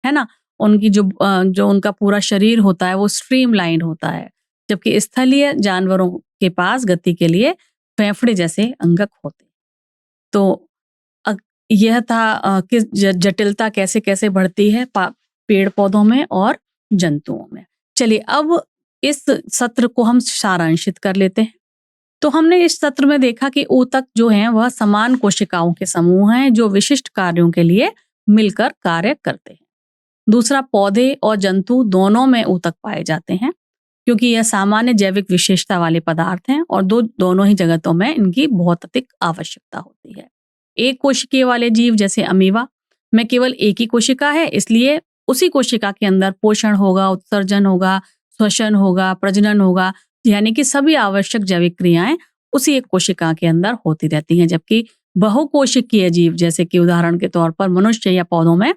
S1: है ना? उनकी जो उनका पूरा शरीर होता है, वो स्ट्रीमलाइन होता है, जबकि स्थलीय जानवरों के पास गति के लिए फेफड़े जैसे अंगक होते हैं। तो यह था कि जटिलता कैसे-कैसे बढ़ती है पेड़-पौधों में और जंतुओं में। चलिए अब इस सत्र को हम सारांशित कर लेते हैं। तो हमने इस सत्र में देखा कि ऊतक जो हैं वह समान कोशिकाओं के समूह हैं जो विशिष्ट कार्यों के लिए मिलकर कार्य करते हैं। दूसरा, पौधे और जंतु दोनों में ऊतक पाए जाते हैं क्योंकि यह सामान्य जैविक विशेषता वाले पदार्थ हैं और दोनों ही जगतों में इनकी बहुत अधिक आवश्यकता होती है। एक कोशिकीय वाले जीव जैसे अमीबा में केवल एक ही कोशिका है, इसलिए उसी कोशिका के अंदर पोषण होगा, उत्सर्जन होगा, श्वसन होगा, प्रजनन होगा, यानी कि सभी आवश्यक जैविक क्रियाएं उसी एक कोशिका के अंदर होती रहती हैं। जबकि बहुकोशिकीय जीव जैसे कि उदाहरण के तौर पर मनुष्य या पौधों में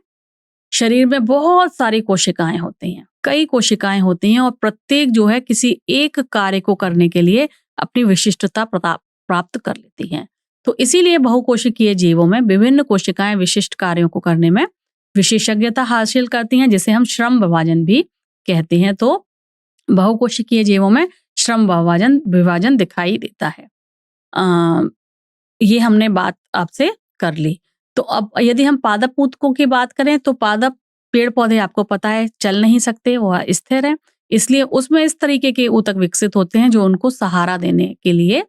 S1: शरीर में बहुत सारी कोशिकाएं होती हैं, कई कोशिकाएं होती हैं और प्रत्येक जो है किसी एक कार्य को करने के लिए अपनी विशिष्टता प्राप्त कर लेती हैं। तो इसीलिए बहुकोशिकीय जीवों में विभिन्न कोशिकाएं विशिष्ट कार्यों को करने में विशेषज्ञता हासिल करती हैं, जिसे हम श्रम विभाजन भी कहते हैं। तो बहुकोशिकीय जीवों में श्रम विभाजन दिखाई देता है। ये हमने बात आपसे कर ली। तो अब यदि हम पादप ऊतकों की बात करें तो पादप पेड़ पौधे आपको पता है चल नहीं सकते, वह स्थिर है, इसलिए उसमें इस तरीके के ऊतक विकसित होते हैं जो उनको सहारा देने के लिए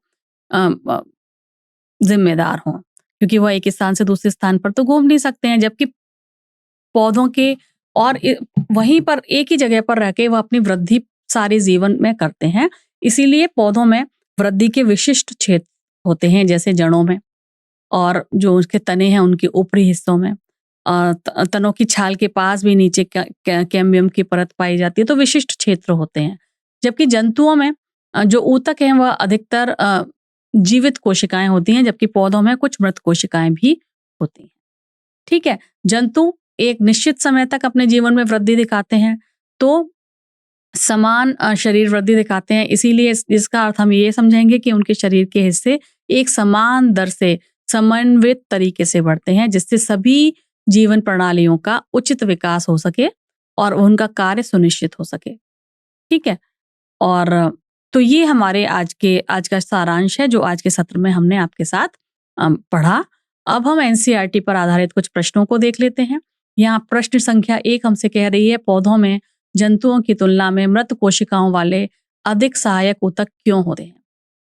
S1: जिम्मेदार हों, क्योंकि वह एक स्थान से दूसरे स्थान पर तो घूम नहीं सकते हैं। जबकि पौधों के और वहीं पर एक ही जगह पर रह के वह अपनी वृद्धि सारे जीवन में करते हैं, इसीलिए पौधों में वृद्धि के विशिष्ट क्षेत्र होते हैं, जैसे जड़ों में और जो उसके तने हैं उनके ऊपरी हिस्सों में, तनों की छाल के पास भी नीचे कैम्बियम की परत पाई जाती है, तो विशिष्ट क्षेत्र होते हैं। जबकि जंतुओं में जो ऊतक हैं वह अधिकतर जीवित कोशिकाएं होती हैं, जबकि पौधों में कुछ मृत कोशिकाएं भी होती हैं। ठीक है, जंतु एक निश्चित समय तक अपने जीवन में वृद्धि दिखाते हैं, तो समान शरीर वृद्धि दिखाते हैं, इसीलिए इसका अर्थ हम ये समझेंगे कि उनके शरीर के हिस्से एक समान दर से समन्वित तरीके से बढ़ते हैं, जिससे सभी जीवन प्रणालियों का उचित विकास हो सके और उनका कार्य सुनिश्चित हो सके। ठीक है, और तो ये हमारे आज का सारांश है जो आज के सत्र में हमने आपके साथ पढ़ा। अब हम एनसीईआरटी पर आधारित कुछ प्रश्नों को देख लेते हैं। यहाँ प्रश्न संख्या 1 हमसे कह रही है, पौधों में जंतुओं की तुलना में मृत कोशिकाओं वाले अधिक सहायक ऊतक क्यों होते हैं?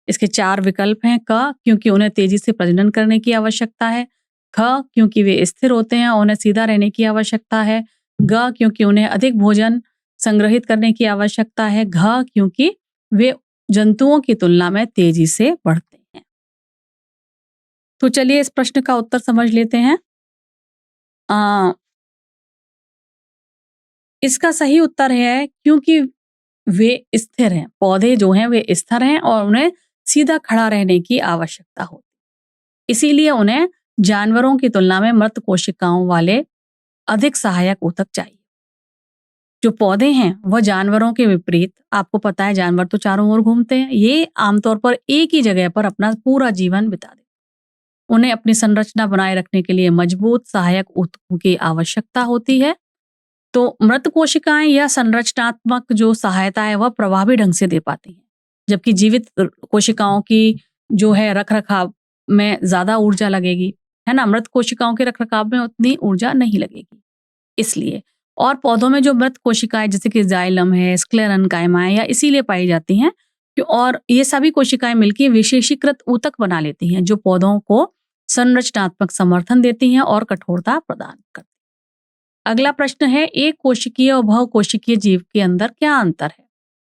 S1: इसके 4 विकल्प हैं। क, क्योंकि उन्हें तेजी से प्रजनन करने की आवश्यकता है। ख, क्योंकि वे स्थिर होते हैं और उन्हें सीधा रहने की आवश्यकता है। ग, क्योंकि उन्हें अधिक भोजन संग्रहित करने की आवश्यकता है। घ, क्योंकि वे जंतुओं की तुलना में तेजी से बढ़ते हैं। तो चलिए इस प्रश्न का उत्तर समझ लेते हैं। इसका सही उत्तर है क्योंकि वे स्थिर हैं। पौधे जो हैं वे स्थिर हैं और उन्हें सीधा खड़ा रहने की आवश्यकता होती है, इसीलिए उन्हें जानवरों की तुलना में मृत कोशिकाओं वाले अधिक सहायक ऊतक चाहिए। जो पौधे हैं वह जानवरों के विपरीत, आपको पता है जानवर तो चारों ओर घूमते हैं, ये आमतौर पर एक ही जगह पर अपना पूरा जीवन बिता देते हैं। उन्हें अपनी संरचना बनाए रखने के लिए मजबूत सहायक ऊतकों की आवश्यकता होती है। तो मृत कोशिकाएं या संरचनात्मक जो सहायता है वह प्रभावी ढंग से दे पाती हैं, जबकि जीवित कोशिकाओं की जो है रख-रखाव में ज़्यादा ऊर्जा लगेगी, है ना? मृत कोशिकाओं के रख-रखाव में उतनी ऊर्जा नहीं लगेगी, इसलिए। और पौधों में जो मृत कोशिकाएँ जैसे कि जाइलम है, स्क्लेरेन्काइमा है या इसीलिए पाई जाती हैं कि और ये सभी कोशिकाएँ मिलके विशेषीकृत ऊतक बना लेती हैं, जो पौधों को संरचनात्मक समर्थन देती हैं और कठोरता प्रदान करती हैं। अगला प्रश्न है, एक कोशिकीय और बहुकोशिकीय जीव के अंदर क्या अंतर है?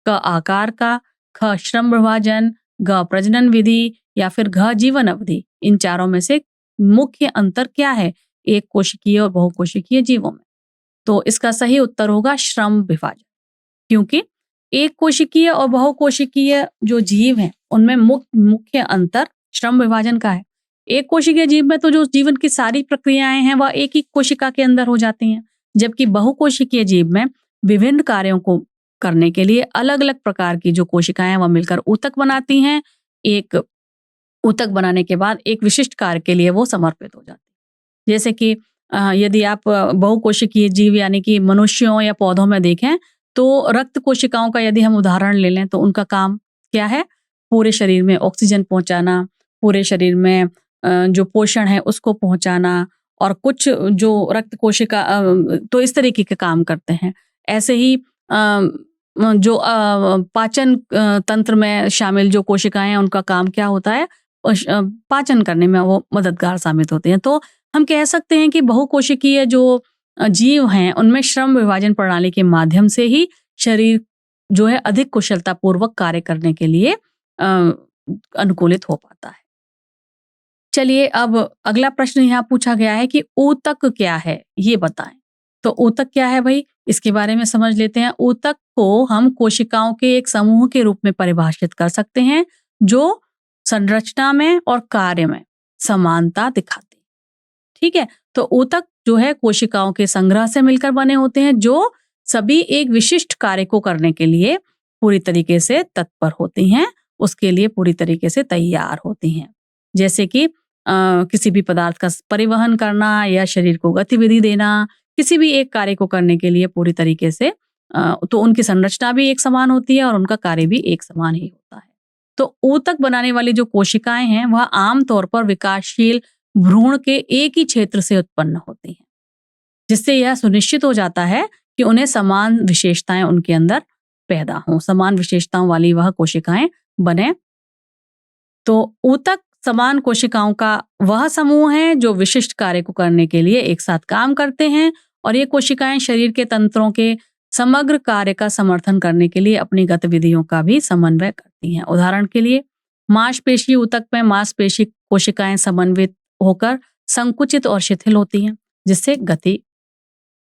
S1: क आकार का, ख श्रम विभाजन, ग प्रजनन विधि या फिर घ जीवन अवधि। इन चारों में से मुख्य अंतर क्या है एक कोशिकीय और बहुकोशिकीय जीवों में? तो इसका सही उत्तर होगा श्रम विभाजन, क्योंकि एक कोशिकीय और बहुकोशिकीय जो जीव हैं उनमें मुख्य अंतर श्रम विभाजन का है। एक कोशिकीय जीव में तो जो जीवन की सारी प्रक्रियाएं हैं वह एक ही कोशिका के अंदर हो जाती हैं, जबकि बहुकोशिकीय जीव में विभिन्न कार्यों को करने के लिए अलग अलग प्रकार की जो कोशिकाएं हैं वह मिलकर ऊतक बनाती हैं। एक ऊतक बनाने के बाद एक विशिष्ट कार्य के लिए वो समर्पित हो जाती है। जैसे कि यदि आप बहुकोशिकीय जीव यानी कि मनुष्यों या पौधों में देखें तो रक्त कोशिकाओं का यदि हम उदाहरण ले लें तो उनका काम क्या है? पूरे शरीर में ऑक्सीजन पहुंचाना, पूरे शरीर में जो पोषण है उसको पहुंचाना, और कुछ जो रक्त कोशिका तो इस तरीके के काम करते हैं। ऐसे ही जो पाचन तंत्र में शामिल जो कोशिकाएं हैं उनका काम क्या होता है? पाचन करने में वो मददगार साबित होते हैं। तो हम कह सकते हैं कि बहुकोशिकीय जो जीव हैं उनमें श्रम विभाजन प्रणाली के माध्यम से ही शरीर जो है अधिक कुशलता पूर्वक कार्य करने के लिए अनुकूलित हो पाता है। चलिए अब अगला प्रश्न यहाँ पूछा गया है कि ऊतक क्या है, ये बताएं। तो ऊतक क्या है भाई, इसके बारे में समझ लेते हैं। ऊतक को हम कोशिकाओं के एक समूह के रूप में परिभाषित कर सकते हैं जो संरचना में और कार्य में समानता दिखाते हैं। ठीक है, तो ऊतक जो है कोशिकाओं के संग्रह से मिलकर बने होते हैं जो सभी एक विशिष्ट कार्य को करने के लिए पूरी तरीके से तत्पर होती हैं, उसके लिए पूरी तरीके से तैयार होती हैं। जैसे कि किसी भी पदार्थ का परिवहन करना या शरीर को गतिविधि देना, किसी भी एक कार्य को करने के लिए पूरी तरीके से तो उनकी संरचना भी एक समान होती है और उनका कार्य भी एक समान ही होता है। तो ऊतक बनाने वाली जो कोशिकाएं हैं वह आमतौर पर विकासशील भ्रूण के एक ही क्षेत्र से उत्पन्न होती हैं, जिससे यह सुनिश्चित हो जाता है कि उन्हें समान विशेषताएं उनके अंदर पैदा हों, समान विशेषताओं वाली वह कोशिकाएं बने। तो ऊतक समान कोशिकाओं का वह समूह है जो विशिष्ट कार्य को करने के लिए एक साथ काम करते हैं, और ये कोशिकाएं शरीर के तंत्रों के समग्र कार्य का समर्थन करने के लिए अपनी गतिविधियों का भी समन्वय करती हैं। उदाहरण के लिए मांसपेशी ऊतक में मांसपेशी कोशिकाएं समन्वित होकर संकुचित और शिथिल होती हैं, जिससे गति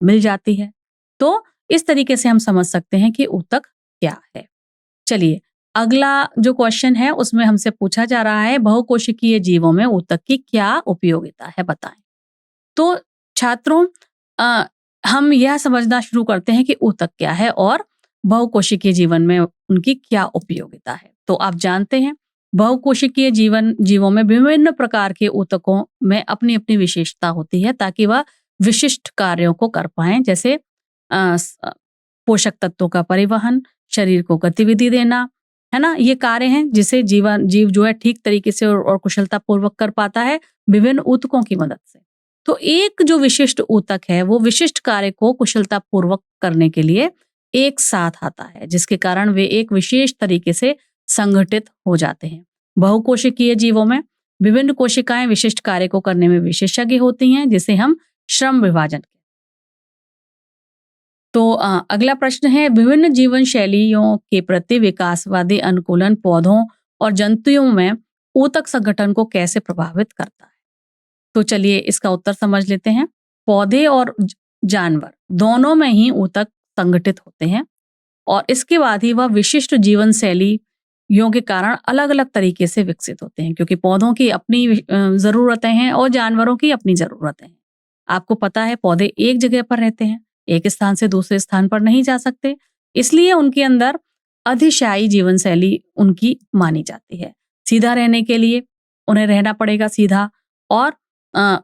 S1: मिल जाती है। तो इस तरीके से हम समझ सकते हैं कि ऊतक क्या है। चलिए अगला जो क्वेश्चन है उसमें हमसे पूछा जा रहा है बहुकोशिकीय जीवों में ऊतक की क्या उपयोगिता है, बताएं। तो छात्रों हम यह समझना शुरू करते हैं कि ऊतक क्या है और बहुकोशिकीय जीवन में उनकी क्या उपयोगिता है। तो आप जानते हैं बहुकोशिकीय जीवों में विभिन्न प्रकार के ऊतकों में अपनी अपनी विशेषता होती है ताकि वह विशिष्ट कार्यों को कर पाएं, जैसे पोषक तत्वों का परिवहन, शरीर को गतिविधि देना, है ना, ये कार्य हैं जिसे जीव जो है ठीक तरीके से और कुशलता पूर्वक कर पाता है विभिन्न ऊतकों की मदद से। तो एक जो विशिष्ट ऊतक है वो विशिष्ट कार्य को कुशलता पूर्वक करने के लिए एक साथ आता है, जिसके कारण वे एक विशेष तरीके से संगठित हो जाते हैं। बहुकोशिकीय जीवों में विभिन्न कोशिकाएं विशिष्ट कार्य को करने में विशेषज्ञ होती हैं, जिसे हम श्रम विभाजन कहते हैं। तो अगला प्रश्न है विभिन्न जीवन शैलियों के प्रति विकासवादी अनुकूलन पौधों और जंतुओं में ऊतक संगठन को कैसे प्रभावित करता है। तो चलिए इसका उत्तर समझ लेते हैं। पौधे और जानवर दोनों में ही ऊतक संगठित होते हैं और इसके बाद ही वह विशिष्ट जीवन शैलियों के कारण अलग अलग तरीके से विकसित होते हैं, क्योंकि पौधों की अपनी जरूरतें हैं और जानवरों की अपनी जरूरतें हैं। आपको पता है पौधे एक जगह पर रहते हैं, एक स्थान से दूसरे स्थान पर नहीं जा सकते, इसलिए उनके अंदर अधिशायी जीवन शैली उनकी मानी जाती है। सीधा रहने के लिए उन्हें रहना पड़ेगा सीधा, और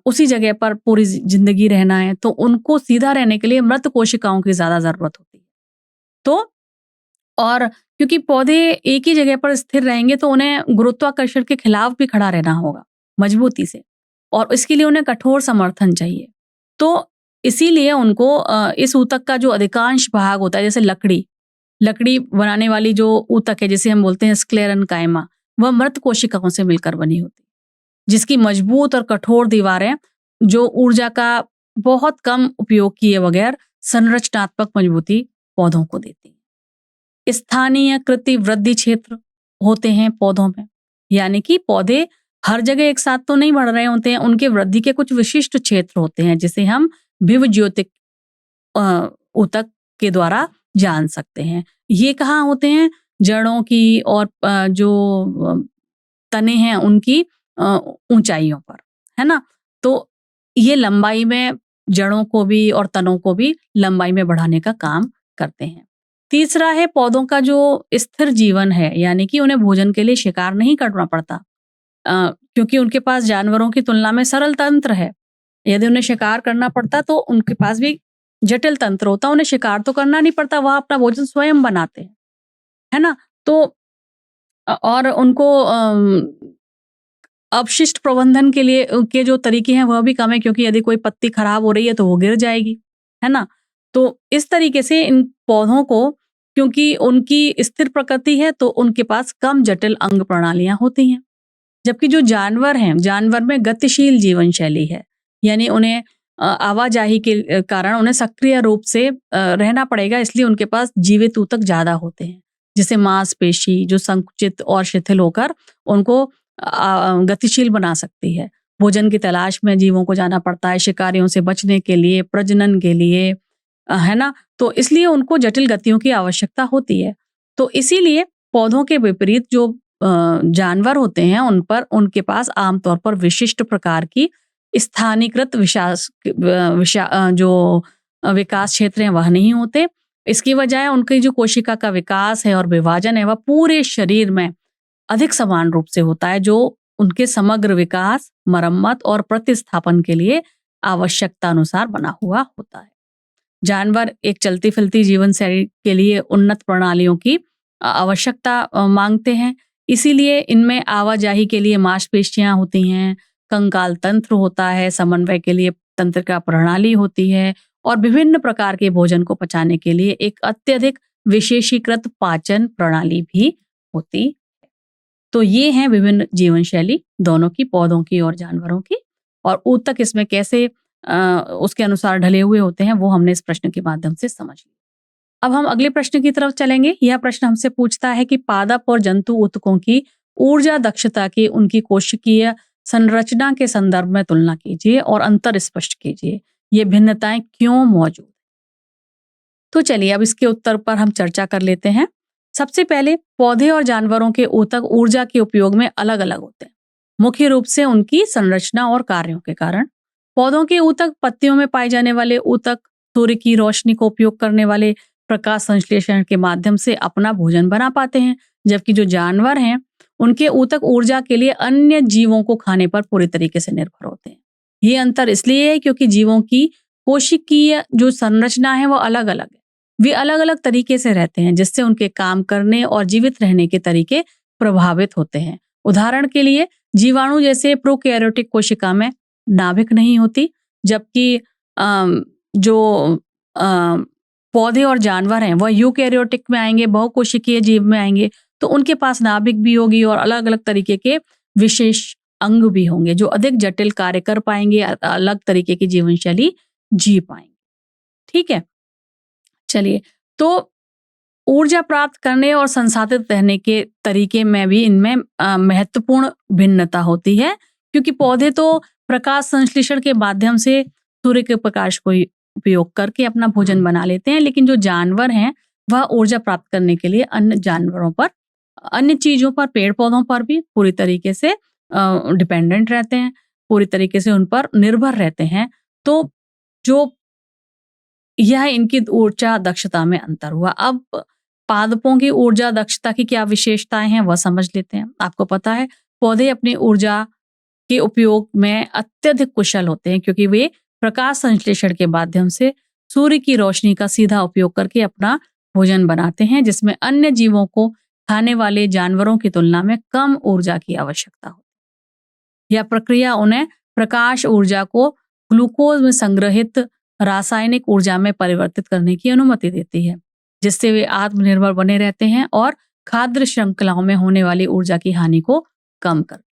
S1: उसी जगह पर पूरी जिंदगी रहना है तो उनको सीधा रहने के लिए मृत कोशिकाओं की ज्यादा जरूरत होती है। तो और क्योंकि पौधे एक ही जगह पर स्थिर रहेंगे तो उन्हें गुरुत्वाकर्षण के खिलाफ भी खड़ा रहना होगा मजबूती से, और इसके लिए उन्हें कठोर समर्थन चाहिए। तो इसीलिए उनको इस ऊतक का जो अधिकांश भाग होता है, जैसे लकड़ी बनाने वाली जो ऊतक है जिसे हम बोलते हैं स्क्लेरेन्काइमा, वह मृत कोशिकाओं से मिलकर बनी होती है, जिसकी मजबूत और कठोर दीवारें जो ऊर्जा का बहुत कम उपयोग किए बगैर संरचनात्मक मजबूती पौधों को देती है। स्थानीयकृत वृद्धि क्षेत्र होते हैं पौधों में, यानी कि पौधे हर जगह एक साथ तो नहीं बढ़ रहे होते हैं, उनके वृद्धि के कुछ विशिष्ट क्षेत्र होते हैं जिसे हम विभज्योतिक ऊतक के द्वारा जान सकते हैं। ये कहाँ होते हैं? जड़ों की और जो तने हैं उनकी ऊंचाइयों पर, है ना? तो ये लंबाई में जड़ों को भी और तनों को भी लंबाई में बढ़ाने का काम करते हैं। तीसरा है पौधों का जो स्थिर जीवन है, यानी कि उन्हें भोजन के लिए शिकार नहीं करना पड़ता, क्योंकि उनके पास जानवरों की तुलना में सरल तंत्र है। यदि उन्हें शिकार करना पड़ता तो उनके पास भी जटिल तंत्र होता, उन्हें शिकार तो करना नहीं पड़ता, वह अपना भोजन स्वयं बनाते हैं, है ना? तो और उनको अपशिष्ट प्रबंधन के लिए के जो तरीके हैं वह भी कम है, क्योंकि यदि कोई पत्ती खराब हो रही है तो वो गिर जाएगी, है ना? तो इस तरीके से इन पौधों को, क्योंकि उनकी स्थिर प्रकृति है तो उनके पास कम जटिल अंग प्रणालियां होती हैं। जबकि जो जानवर हैं, जानवर में गतिशील जीवन शैली है, यानी उन्हें आवाजाही के कारण उन्हें सक्रिय रूप से रहना पड़ेगा, इसलिए उनके पास जीवित ऊतक ज्यादा होते हैं, जिसे मांसपेशी जो संकुचित और शिथिल होकर उनको गतिशील बना सकती है। भोजन की तलाश में जीवों को जाना पड़ता है, शिकारियों से बचने के लिए, प्रजनन के लिए, है ना? तो इसलिए उनको जटिल गतियों की आवश्यकता होती है। तो इसीलिए पौधों के विपरीत जो जानवर होते हैं उन पर उनके पास आमतौर पर विशिष्ट प्रकार की स्थानीयकृत जो विकास क्षेत्र हैं वह नहीं होते। इसकी वजह उनकी जो कोशिका का विकास है और विभाजन है वह पूरे शरीर में अधिक समान रूप से होता है, जो उनके समग्र विकास, मरम्मत और प्रतिस्थापन के लिए आवश्यकता अनुसार बना हुआ होता है। जानवर एक चलती फिरती जीवन शैली के लिए उन्नत प्रणालियों की आवश्यकता मांगते हैं, इसीलिए इनमें आवाजाही के लिए मांसपेशियां होती हैं, कंकाल तंत्र होता है, समन्वय के लिए तंत्रिका प्रणाली होती है और विभिन्न प्रकार के भोजन को पचाने के लिए एक अत्यधिक विशेषीकृत पाचन प्रणाली भी होती है। तो ये हैं विभिन्न जीवन शैली दोनों की, पौधों की और जानवरों की, और ऊतक इसमें कैसे उसके अनुसार ढले हुए होते हैं वो हमने इस प्रश्न के माध्यम से समझ लिया। अब हम अगले प्रश्न की तरफ चलेंगे। यह प्रश्न हमसे पूछता है कि पादप और जंतु ऊतकों की ऊर्जा दक्षता की उनकी कोशिकीय संरचना के संदर्भ में तुलना कीजिए और अंतर स्पष्ट कीजिए। ये भिन्नताएं क्यों मौजूद? तो चलिए अब इसके उत्तर पर हम चर्चा कर लेते हैं। सबसे पहले पौधे और जानवरों के ऊतक ऊर्जा के उपयोग में अलग अलग होते हैं, मुख्य रूप से उनकी संरचना और कार्यों के कारण। पौधों के ऊतक पत्तियों में पाए जाने वाले ऊतक सूर्य की रोशनी को उपयोग करने वाले प्रकाश संश्लेषण के माध्यम से अपना भोजन बना पाते हैं, जबकि जो जानवर हैं उनके ऊतक ऊर्जा के लिए अन्य जीवों को खाने पर पूरी तरीके से निर्भर होते हैं। ये अंतर इसलिए है क्योंकि जीवों की कोशिकीय जो संरचना है वो अलग अलग है, वे अलग अलग तरीके से रहते हैं, जिससे उनके काम करने और जीवित रहने के तरीके प्रभावित होते हैं। उदाहरण के लिए जीवाणु जैसे प्रोकैरियोटिक कोशिका में नाभिक नहीं होती, जबकि जो पौधे और जानवर हैं वह यूकैरियोटिक में आएंगे, बहुकोशिकीय जीव में आएंगे, तो उनके पास नाभिक भी होगी और अलग अलग तरीके के विशेष अंग भी होंगे जो अधिक जटिल कार्य कर पाएंगे, अलग तरीके की जीवन शैली जी पाएंगे। ठीक है, चलिए, तो ऊर्जा प्राप्त करने और संसाधित रहने के तरीके में भी इनमें महत्वपूर्ण भिन्नता होती है, क्योंकि पौधे तो प्रकाश संश्लेषण के माध्यम से सूर्य के प्रकाश को उपयोग करके अपना भोजन बना लेते हैं, लेकिन जो जानवर हैं वह ऊर्जा प्राप्त करने के लिए अन्य जानवरों पर, अन्य चीजों पर, पेड़ पौधों पर भी पूरी तरीके से डिपेंडेंट रहते हैं, पूरी तरीके से उन पर निर्भर रहते हैं। तो जो यह इनकी ऊर्जा दक्षता में अंतर हुआ। अब पादपों की ऊर्जा दक्षता की क्या विशेषताएं हैं वह समझ लेते हैं। आपको पता है पौधे अपनी ऊर्जा के उपयोग में अत्यधिक कुशल होते हैं, क्योंकि वे प्रकाश संश्लेषण के माध्यम से सूर्य की रोशनी का सीधा उपयोग करके अपना भोजन बनाते हैं जिसमें अन्य जीवों को खाने वाले जानवरों की तुलना में कम ऊर्जा की आवश्यकता होती है। यह प्रक्रिया उन्हें प्रकाश ऊर्जा को ग्लूकोज में संग्रहित रासायनिक ऊर्जा में परिवर्तित करने की अनुमति देती है, जिससे वे आत्मनिर्भर बने रहते हैं और खाद्य श्रृंखलाओं में होने वाली ऊर्जा की हानि को कम करते हैं।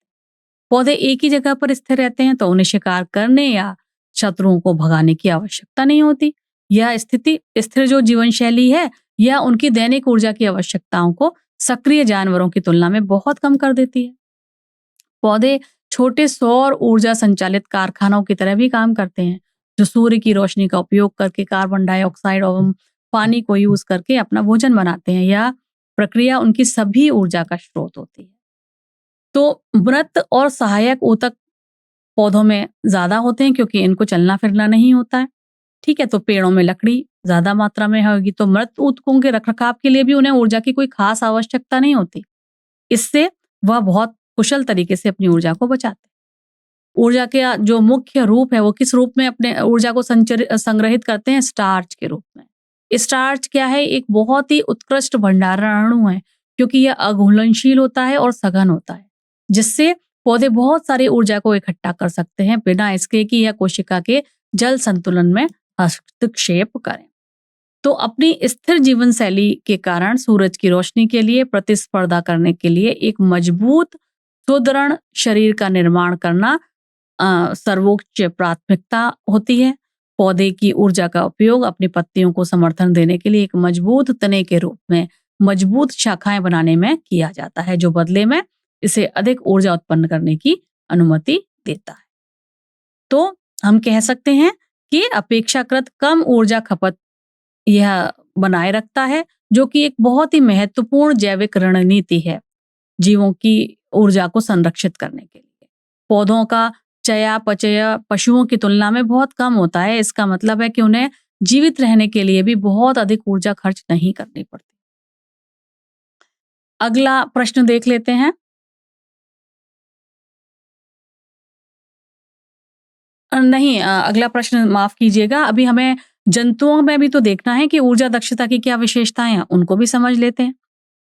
S1: पौधे एक ही जगह पर स्थिर रहते हैं तो उन्हें शिकार करने या शत्रुओं को भगाने की आवश्यकता नहीं होती। यह स्थिति स्थिर जो जीवन शैली है यह उनकी दैनिक ऊर्जा की आवश्यकताओं को सक्रिय जानवरों की तुलना में बहुत कम कर देती है। पौधे छोटे सौर ऊर्जा संचालित कारखानों की तरह भी काम करते हैं, जो सूर्य की रोशनी का उपयोग करके कार्बन डाइऑक्साइड और पानी को यूज करके अपना भोजन बनाते हैं। यह प्रक्रिया उनकी सभी ऊर्जा का स्रोत होती है। तो मृत और सहायक ऊतक पौधों में ज्यादा होते हैं क्योंकि इनको चलना फिरना नहीं होता है। ठीक है, तो पेड़ों में लकड़ी ज्यादा मात्रा में होगी, तो मृत ऊतकों के रखरखाव के लिए भी उन्हें ऊर्जा की कोई खास आवश्यकता नहीं होती। इससे वह बहुत कुशल तरीके से अपनी ऊर्जा को बचाते हैं। ऊर्जा के जो मुख्य रूप है वो किस रूप में अपने ऊर्जा को संग्रहित करते हैं? स्टार्च के रूप में। स्टार्च क्या है? एक बहुत ही उत्कृष्ट भंडारण अणु है क्योंकि यह अघुलनशील होता है और सघन होता है, जिससे पौधे बहुत सारी ऊर्जा को इकट्ठा कर सकते हैं बिना इसके कि यह कोशिका के जल संतुलन में हस्तक्षेप करें। तो अपनी स्थिर जीवन शैली के कारण सूरज की रोशनी के लिए प्रतिस्पर्धा करने के लिए एक मजबूत सुदृढ़ शरीर का निर्माण करना सर्वोच्च प्राथमिकता होती है। पौधे की ऊर्जा का उपयोग अपनी पत्तियों को समर्थन देने के लिए एक मजबूत तने के रूप में मजबूत शाखाएं बनाने में किया जाता है, जो बदले में इसे अधिक ऊर्जा उत्पन्न करने की अनुमति देता है। तो हम कह सकते हैं कि अपेक्षाकृत कम ऊर्जा खपत यह बनाए रखता है, जो कि एक बहुत ही महत्वपूर्ण जैविक रणनीति है जीवों की ऊर्जा को संरक्षित करने के लिए। पौधों का चयापचय पशुओं की तुलना में बहुत कम होता है। इसका मतलब है कि उन्हें जीवित रहने के लिए भी बहुत अधिक ऊर्जा खर्च नहीं करनी पड़ती। अगला प्रश्न देख लेते हैं। नहीं, अगला प्रश्न माफ कीजिएगा। अभी हमें जंतुओं में भी तो देखना है कि ऊर्जा दक्षता की क्या विशेषताएं हैं, उनको भी समझ लेते हैं,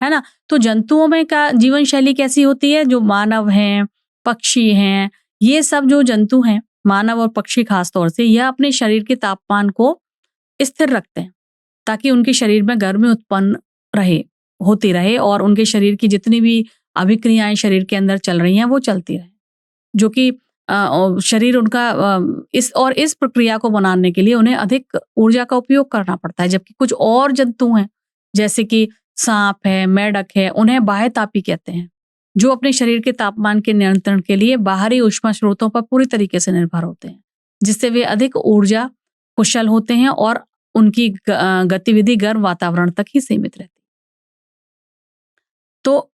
S1: है ना। तो जंतुओं में का जीवन शैली कैसी होती है? जो मानव हैं, पक्षी हैं, ये सब जो जंतु हैं, मानव और पक्षी खास तौर से, यह अपने शरीर के तापमान को स्थिर रखते हैं ताकि उनके शरीर में गर्मी उत्पन्न होती रहे और उनके शरीर की जितनी भी अभिक्रियाएं शरीर के अंदर चल रही हैं वो चलती रहे, जो कि शरीर उनका इस प्रक्रिया को बनाने के लिए उन्हें अधिक ऊर्जा का उपयोग करना पड़ता है। जबकि कुछ और जंतु हैं जैसे कि सांप है, मेंढक है, उन्हें बाह्यतापी कहते हैं, जो अपने शरीर के तापमान के नियंत्रण के लिए बाहरी ऊष्मा स्रोतों पर पूरी तरीके से निर्भर होते हैं, जिससे वे अधिक ऊर्जा कुशल होते हैं और उनकी गतिविधि गर्म वातावरण तक ही सीमित रहती है। तो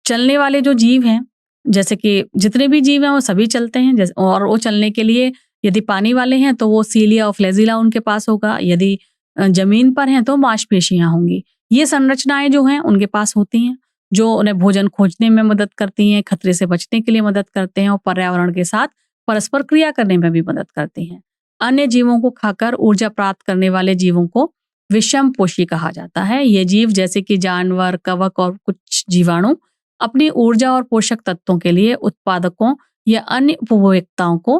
S1: चलने वाले जो जीव हैं, जैसे कि जितने भी जीव हैं वो सभी चलते हैं, और वो चलने के लिए यदि पानी वाले हैं तो वो सीलिया और फ्लैजिला उनके पास होगा, यदि जमीन पर हैं तो मांसपेशियां होंगी। ये संरचनाएं जो हैं उनके पास होती हैं, जो उन्हें भोजन खोजने में मदद करती हैं, खतरे से बचने के लिए मदद करते हैं और पर्यावरण के साथ परस्पर क्रिया करने में भी मदद करती हैं। अन्य जीवों को खाकर ऊर्जा प्राप्त करने वाले जीवों को विषमपोषी कहा जाता है। ये जीव जैसे कि जानवर, कवक और कुछ जीवाणु अपनी ऊर्जा और पोषक तत्वों के लिए उत्पादकों या अन्य उपभोक्ताओं को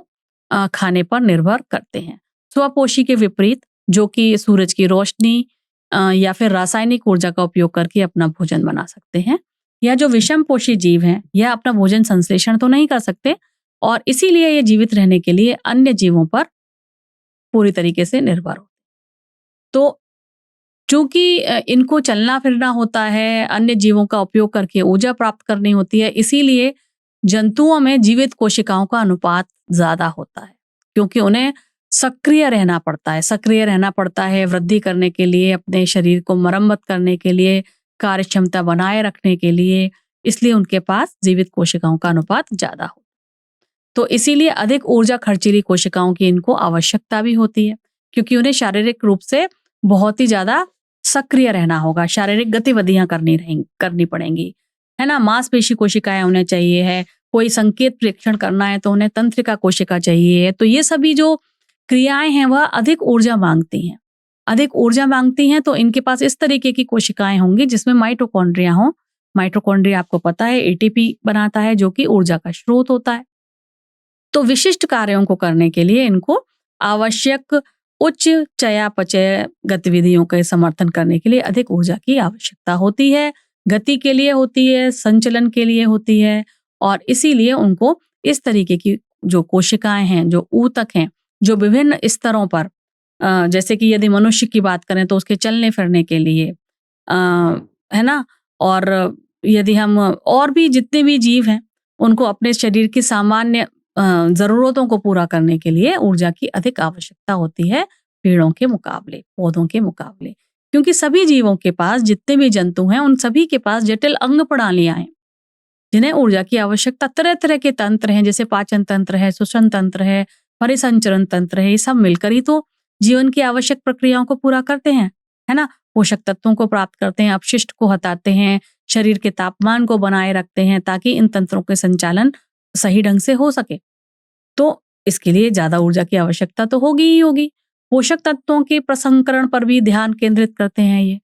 S1: खाने पर निर्भर करते हैं। स्वपोषी के विपरीत, जो कि सूरज की रोशनी या फिर रासायनिक ऊर्जा का उपयोग करके अपना भोजन बना सकते हैं, या जो विषमपोषी जीव हैं यह अपना भोजन संश्लेषण तो नहीं कर सकते और इसीलिए ये जीवित रहने के लिए अन्य जीवों पर पूरी तरीके से निर्भर हो। तो चूंकि इनको चलना फिरना होता है, अन्य जीवों का उपयोग करके ऊर्जा प्राप्त करनी होती है, इसीलिए जंतुओं में जीवित कोशिकाओं का अनुपात ज्यादा होता है, क्योंकि उन्हें सक्रिय रहना पड़ता है वृद्धि करने के लिए, अपने शरीर को मरम्मत करने के लिए, कार्य क्षमता बनाए रखने के लिए, इसलिए उनके पास जीवित कोशिकाओं का अनुपात ज्यादा हो। तो इसीलिए अधिक ऊर्जा खर्चीली कोशिकाओं की इनको आवश्यकता भी होती है, क्योंकि उन्हें शारीरिक रूप से बहुत ही ज्यादा सक्रिय रहना होगा, शारीरिक गतिविधियां करनी पड़ेंगी, है ना। मांसपेशी कोशिकाएं उन्हें चाहिए है, कोई संकेत प्रेक्षण करना है तो उन्हें तंत्रिका कोशिका चाहिए है। तो ये सभी जो क्रियाएं हैं वह अधिक ऊर्जा मांगती हैं, अधिक ऊर्जा मांगती हैं तो इनके पास इस तरीके की कोशिकाएं होंगी जिसमें माइटोकॉन्ड्रिया हो। माइटोकॉन्ड्रिया आपको पता है एटीपी बनाता है जो कि ऊर्जा का स्रोत होता है। तो विशिष्ट कार्यों को करने के लिए इनको आवश्यक उच्च चयापचय गतिविधियों के समर्थन करने के लिए अधिक ऊर्जा की आवश्यकता होती है। गति के लिए होती है, संचलन के लिए होती है और इसीलिए उनको इस तरीके की जो कोशिकाएं हैं, जो ऊतक हैं, जो विभिन्न स्तरों पर जैसे कि यदि मनुष्य की बात करें तो उसके चलने फिरने के लिए है ना, और यदि हम और भी जितने भी जीव हैं उनको अपने शरीर की सामान्य जरूरतों को पूरा करने के लिए ऊर्जा की अधिक आवश्यकता होती है पेड़ों के मुकाबले, पौधों के मुकाबले। क्योंकि सभी जीवों के पास, जितने भी जंतु हैं उन सभी के पास जटिल अंग प्रणालियां हैं जिन्हें ऊर्जा की आवश्यकता, तरह तरह के तंत्र हैं जैसे पाचन तंत्र है, श्वसन तंत्र है, परिसंचरण तंत्र है। ये सब मिलकर ही तो जीवन की आवश्यक प्रक्रियाओं को पूरा करते हैं, है ना। पोषक तत्वों को प्राप्त करते हैं, अपशिष्ट को हटाते हैं, शरीर के तापमान को बनाए रखते हैं ताकि इन तंत्रों के संचालन सही ढंग से हो सके। तो इसके लिए ज्यादा ऊर्जा की आवश्यकता तो होगी ही होगी। पोषक तत्वों के प्रसंस्करण पर भी ध्यान केंद्रित करते हैं ये।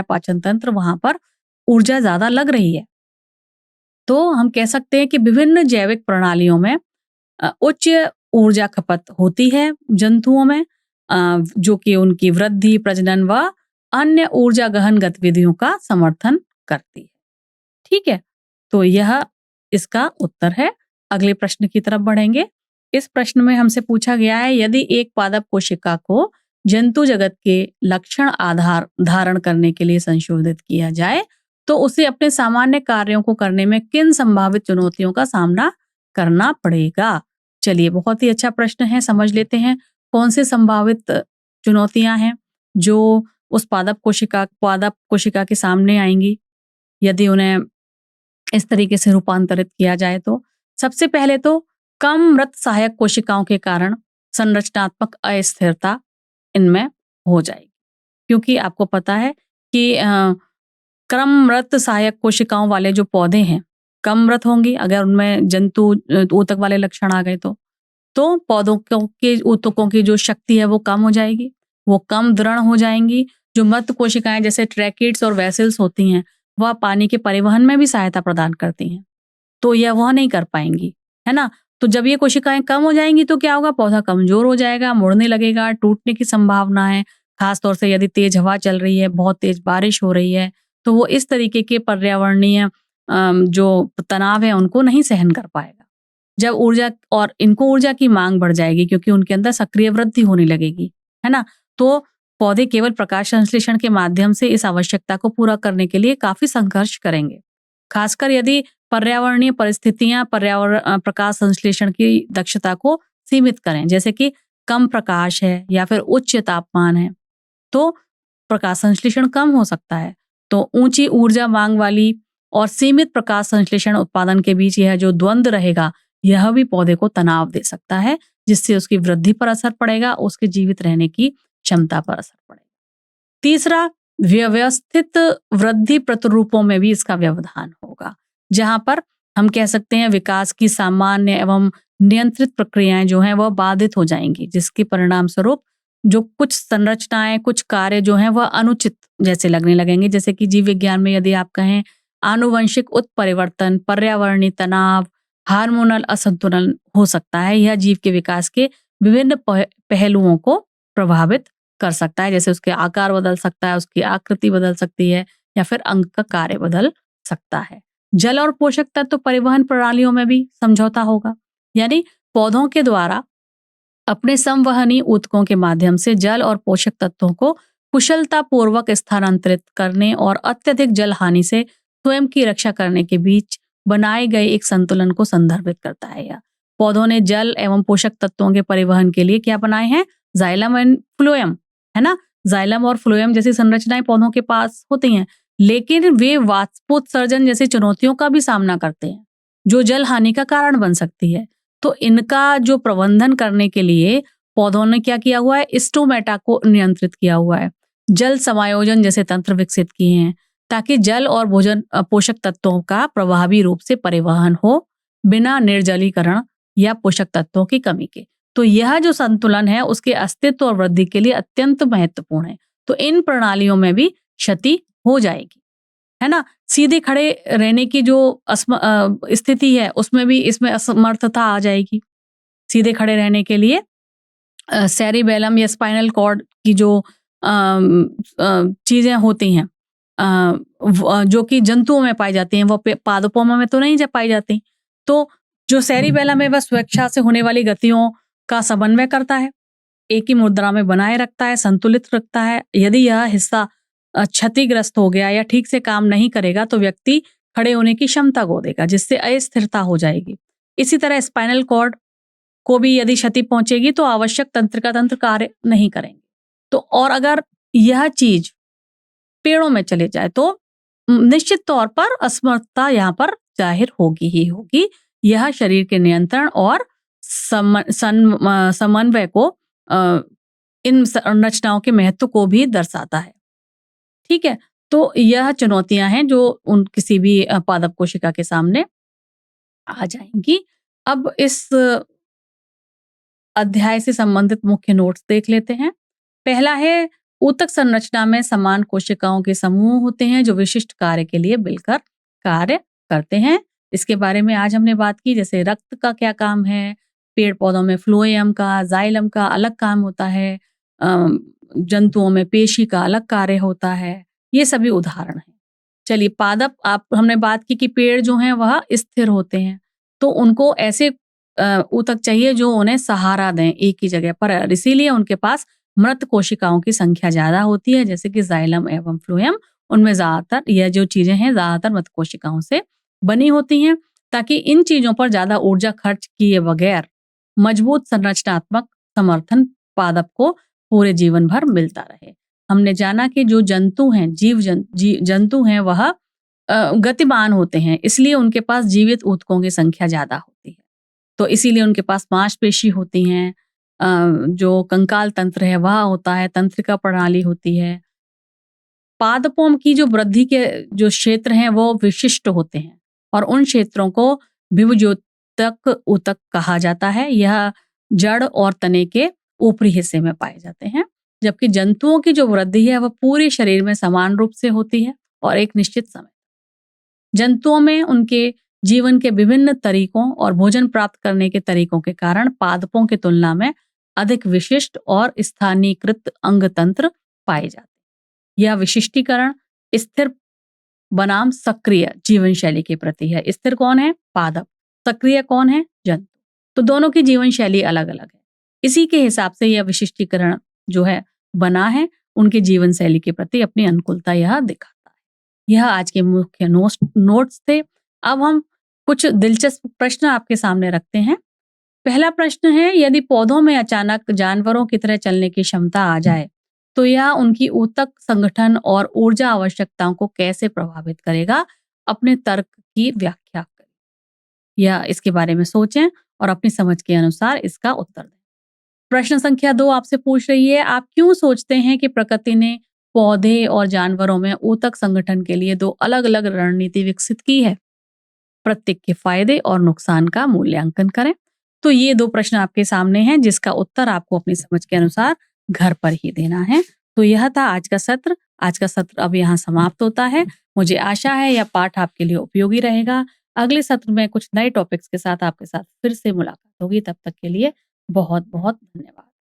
S1: पाचन तंत्र वहां पर ऊर्जा ज्यादा लग रही है। तो हम कह सकते हैं कि विभिन्न जैविक प्रणालियों में उच्च ऊर्जा खपत होती है जंतुओं में, जो कि उनकी वृद्धि, प्रजनन व अन्य ऊर्जा गहन गतिविधियों का समर्थन करती है। ठीक है, तो यह इसका उत्तर है। अगले प्रश्न की तरफ बढ़ेंगे। इस प्रश्न में हमसे पूछा गया है, यदि एक पादप कोशिका को जंतु जगत के लक्षण आधार धारण करने के लिए संशोधित किया जाए तो उसे अपने सामान्य कार्यों को करने में किन संभावित चुनौतियों का सामना करना पड़ेगा। चलिए, बहुत ही अच्छा प्रश्न है, समझ लेते हैं कौन से संभावित चुनौतियां हैं जो उस पादप कोशिका के सामने आएंगी यदि उन्हें इस तरीके से रूपांतरित किया जाए। तो सबसे पहले तो कम मृत सहायक कोशिकाओं के कारण संरचनात्मक अस्थिरता इनमें हो जाएगी, क्योंकि आपको पता है कि कम मृत सहायक कोशिकाओं वाले जो पौधे हैं कम मृत होंगी अगर उनमें जंतु ऊतक वाले लक्षण आ गए तो पौधों के ऊतकों की जो शक्ति है वो कम हो जाएगी, वो कम दृढ़ हो जाएंगी। जो मृत कोशिकाएं जैसे ट्रैकिड्स और वेसल्स होती हैं वह पानी के परिवहन में भी सहायता प्रदान करती हैं, तो यह वह नहीं कर पाएंगी, है ना। तो जब ये कोशिकाएं कम हो जाएंगी तो क्या होगा, पौधा कमजोर हो जाएगा, मुड़ने लगेगा, टूटने की संभावना है। खासतौर से यदि तेज हवा चल रही है, बहुत तेज बारिश हो रही है तो वो इस तरीके के पर्यावरणीय जो तनाव है उनको नहीं सहन कर पाएगा। जब ऊर्जा और इनको ऊर्जा की मांग बढ़ जाएगी क्योंकि उनके अंदर सक्रिय वृद्धि होने लगेगी, है ना। तो पौधे केवल प्रकाश संश्लेषण के माध्यम से इस आवश्यकता को पूरा करने के लिए काफी संघर्ष करेंगे। खासकर यदि पर्यावरणीय परिस्थितियां प्रकाश संश्लेषण की दक्षता को सीमित करें, जैसे कि कम प्रकाश है या फिर उच्च तापमान है, तो प्रकाश संश्लेषण कम हो सकता है। तो ऊंची ऊर्जा मांग वाली और सीमित प्रकाश संश्लेषण उत्पादन के बीच यह जो द्वंद्व रहेगा यह भी पौधे को तनाव दे सकता है, जिससे उसकी वृद्धि पर असर पड़ेगा, उसके जीवित रहने की क्षमता पर असर पड़ेगा। तीसरा, व्यवस्थित वृद्धि प्रतिरूपों में भी इसका व्यवधान होगा, जहां पर हम कह सकते हैं विकास की सामान्य एवं नियंत्रित प्रक्रियाएं जो हैं वह बाधित हो जाएंगी, जिसके परिणाम स्वरूप जो कुछ संरचनाएं, कुछ कार्य जो हैं वह अनुचित जैसे लगने लगेंगे। जैसे कि जीव विज्ञान में यदि आप कहें आनुवंशिक उत्परिवर्तन, पर्यावरणीय तनाव, हार्मोनल असंतुलन हो सकता है, यह जीव के विकास के विभिन्न पहलुओं को प्रभावित कर सकता है। जैसे उसके आकार बदल सकता है, उसकी आकृति बदल सकती है या फिर अंग का कार्य बदल सकता है। जल और पोषक तत्व परिवहन प्रणालियों में भी समझौता होगा, यानी पौधों के द्वारा अपने संवहनी ऊतकों के माध्यम से जल और पोषक तत्वों को कुशलता पूर्वक स्थानांतरित करने और अत्यधिक जल हानि से स्वयं की रक्षा करने के बीच बनाए गए एक संतुलन को संदर्भित करता है। यह पौधों ने जल एवं पोषक तत्वों के परिवहन के लिए क्या बनाए हैं, जाइलम एंड फ्लोएम, है ना। जाइलम और फ्लोएम जैसी संरचनाएं पौधों के पास होती हैं, लेकिन वे वाष्पोत्सर्जन जैसी चुनौतियों का भी सामना करते हैं, जो जल हानि का कारण बन सकती है। तो इनका जो प्रबंधन करने के लिए पौधों ने क्या किया हुआ है, स्टोमेटा को नियंत्रित किया हुआ है, जल समायोजन जैसे तंत्र विकसित किए हैं, ताकि जल और भोजन पोषक तत्वों का प्रभावी रूप से परिवहन हो, बिना निर्जलीकरण या पोषक तत्वों की कमी के। तो यह जो संतुलन है उसके अस्तित्व और वृद्धि के लिए अत्यंत महत्वपूर्ण है। तो इन प्रणालियों में भी क्षति हो जाएगी, है ना। सीधे खड़े रहने की जो स्थिति है उसमें भी इसमें असमर्थता आ जाएगी। सीधे खड़े रहने के लिए सेरिबेलम या स्पाइनल कॉर्ड की जो चीजें होती हैं, जो कि जंतुओं में पाई जाती हैं, वो पादपों में तो नहीं पाई जाती। तो जो सेरिबेलम है वह स्वेच्छा से होने वाली गतियों का समन्वय करता है, एक ही मुद्रा में बनाए रखता है, संतुलित रखता है। यदि यह हिस्सा क्षतिग्रस्त हो गया या ठीक से काम नहीं करेगा तो व्यक्ति खड़े होने की क्षमता खो देगा, जिससे अस्थिरता हो जाएगी। इसी तरह स्पाइनल कॉर्ड को भी यदि क्षति पहुंचेगी तो आवश्यक तंत्र का तंत्र कार्य नहीं करेंगे। तो और अगर यह चीज पेड़ों में चले जाए तो निश्चित तौर पर असमर्थता यहाँ पर जाहिर होगी ही होगी। यह शरीर के नियंत्रण और समन्वय को इन संरचनाओं के महत्व को भी दर्शाता है। ठीक है, तो यह चुनौतियां हैं जो उन किसी भी पादप कोशिका के सामने आ जाएंगी। अब इस अध्याय से संबंधित मुख्य नोट्स देख लेते हैं। पहला है, ऊतक संरचना में समान कोशिकाओं के समूह होते हैं जो विशिष्ट कार्य के लिए मिलकर कार्य करते हैं। इसके बारे में आज हमने बात की, जैसे रक्त का क्या काम है, पेड़ पौधों में फ्लोएम का, जाइलम का अलग काम होता है, जंतुओं में पेशी का अलग कार्य होता है। ये सभी उदाहरण हैं। चलिए, पादप हमने बात की कि पेड़ जो हैं वह स्थिर होते हैं, तो उनको ऐसे ऊतक चाहिए जो उन्हें सहारा दें एक ही जगह पर, इसीलिए उनके पास मृत कोशिकाओं की संख्या ज्यादा होती है, जैसे कि जाइलम एवं फ्लोएम। उनमें ज्यादातर यह जो चीजें हैं ज्यादातर मृत कोशिकाओं से बनी होती हैं, ताकि इन चीजों पर ज्यादा ऊर्जा खर्च किए बगैर मजबूत संरचनात्मक समर्थन पादप को पूरे जीवन भर मिलता रहे। हमने जाना कि जो जंतु हैं, जंतु हैं, वह गतिमान होते हैं, इसलिए उनके पास जीवित ऊतकों की संख्या ज्यादा होती है। तो इसीलिए उनके पास मांसपेशी होती हैं, जो कंकाल तंत्र है वह होता है, तंत्रिका प्रणाली होती है। पादपों की जो वृद्धि के जो क्षेत्र हैं वो विशिष्ट होते हैं और उन क्षेत्रों को विभुज्योतक ऊतक कहा जाता है। यह जड़ और तने के ऊपरी हिस्से में पाए जाते हैं, जबकि जंतुओं की जो वृद्धि है वह पूरे शरीर में समान रूप से होती है और एक निश्चित समय। जंतुओं में उनके जीवन के विभिन्न तरीकों और भोजन प्राप्त करने के तरीकों के कारण पादपों की तुलना में अधिक विशिष्ट और स्थानीयकृत अंग तंत्र पाए जाते हैं। यह विशिष्टीकरण स्थिर बनाम सक्रिय जीवन शैली के प्रति है। स्थिर कौन है? पादप। सक्रिय कौन है? जंतु। तो दोनों की जीवन शैली अलग अलग है। इसी के हिसाब से यह विशिष्टीकरण जो है बना है, उनके जीवन शैली के प्रति अपनी अनुकूलता यह दिखाता है। यह आज के मुख्य नोट्स थे। अब हम कुछ दिलचस्प प्रश्न आपके सामने रखते हैं। पहला प्रश्न है, यदि पौधों में अचानक जानवरों की तरह चलने की क्षमता आ जाए तो यह उनकी ऊतक संगठन और ऊर्जा आवश्यकताओं को कैसे प्रभावित करेगा? अपने तर्क की व्याख्या करें या इसके बारे में सोचें और अपनी समझ के अनुसार इसका उत्तर दें। प्रश्न संख्या 2 आपसे पूछ रही है, आप क्यों सोचते हैं कि प्रकृति ने पौधे और जानवरों में ऊतक संगठन के लिए 2 अलग अलग रणनीति विकसित की है? प्रत्येक के फायदे और नुकसान का मूल्यांकन करें। तो ये 2 प्रश्न आपके सामने हैं, जिसका उत्तर आपको अपनी समझ के अनुसार घर पर ही देना है। तो यह था आज का सत्र। आज का सत्र अब यहाँ समाप्त होता है। मुझे आशा है यह पाठ आपके लिए उपयोगी रहेगा। अगले सत्र में कुछ नए टॉपिक्स के साथ आपके साथ फिर से मुलाकात होगी। तब तक के लिए बहुत बहुत धन्यवाद।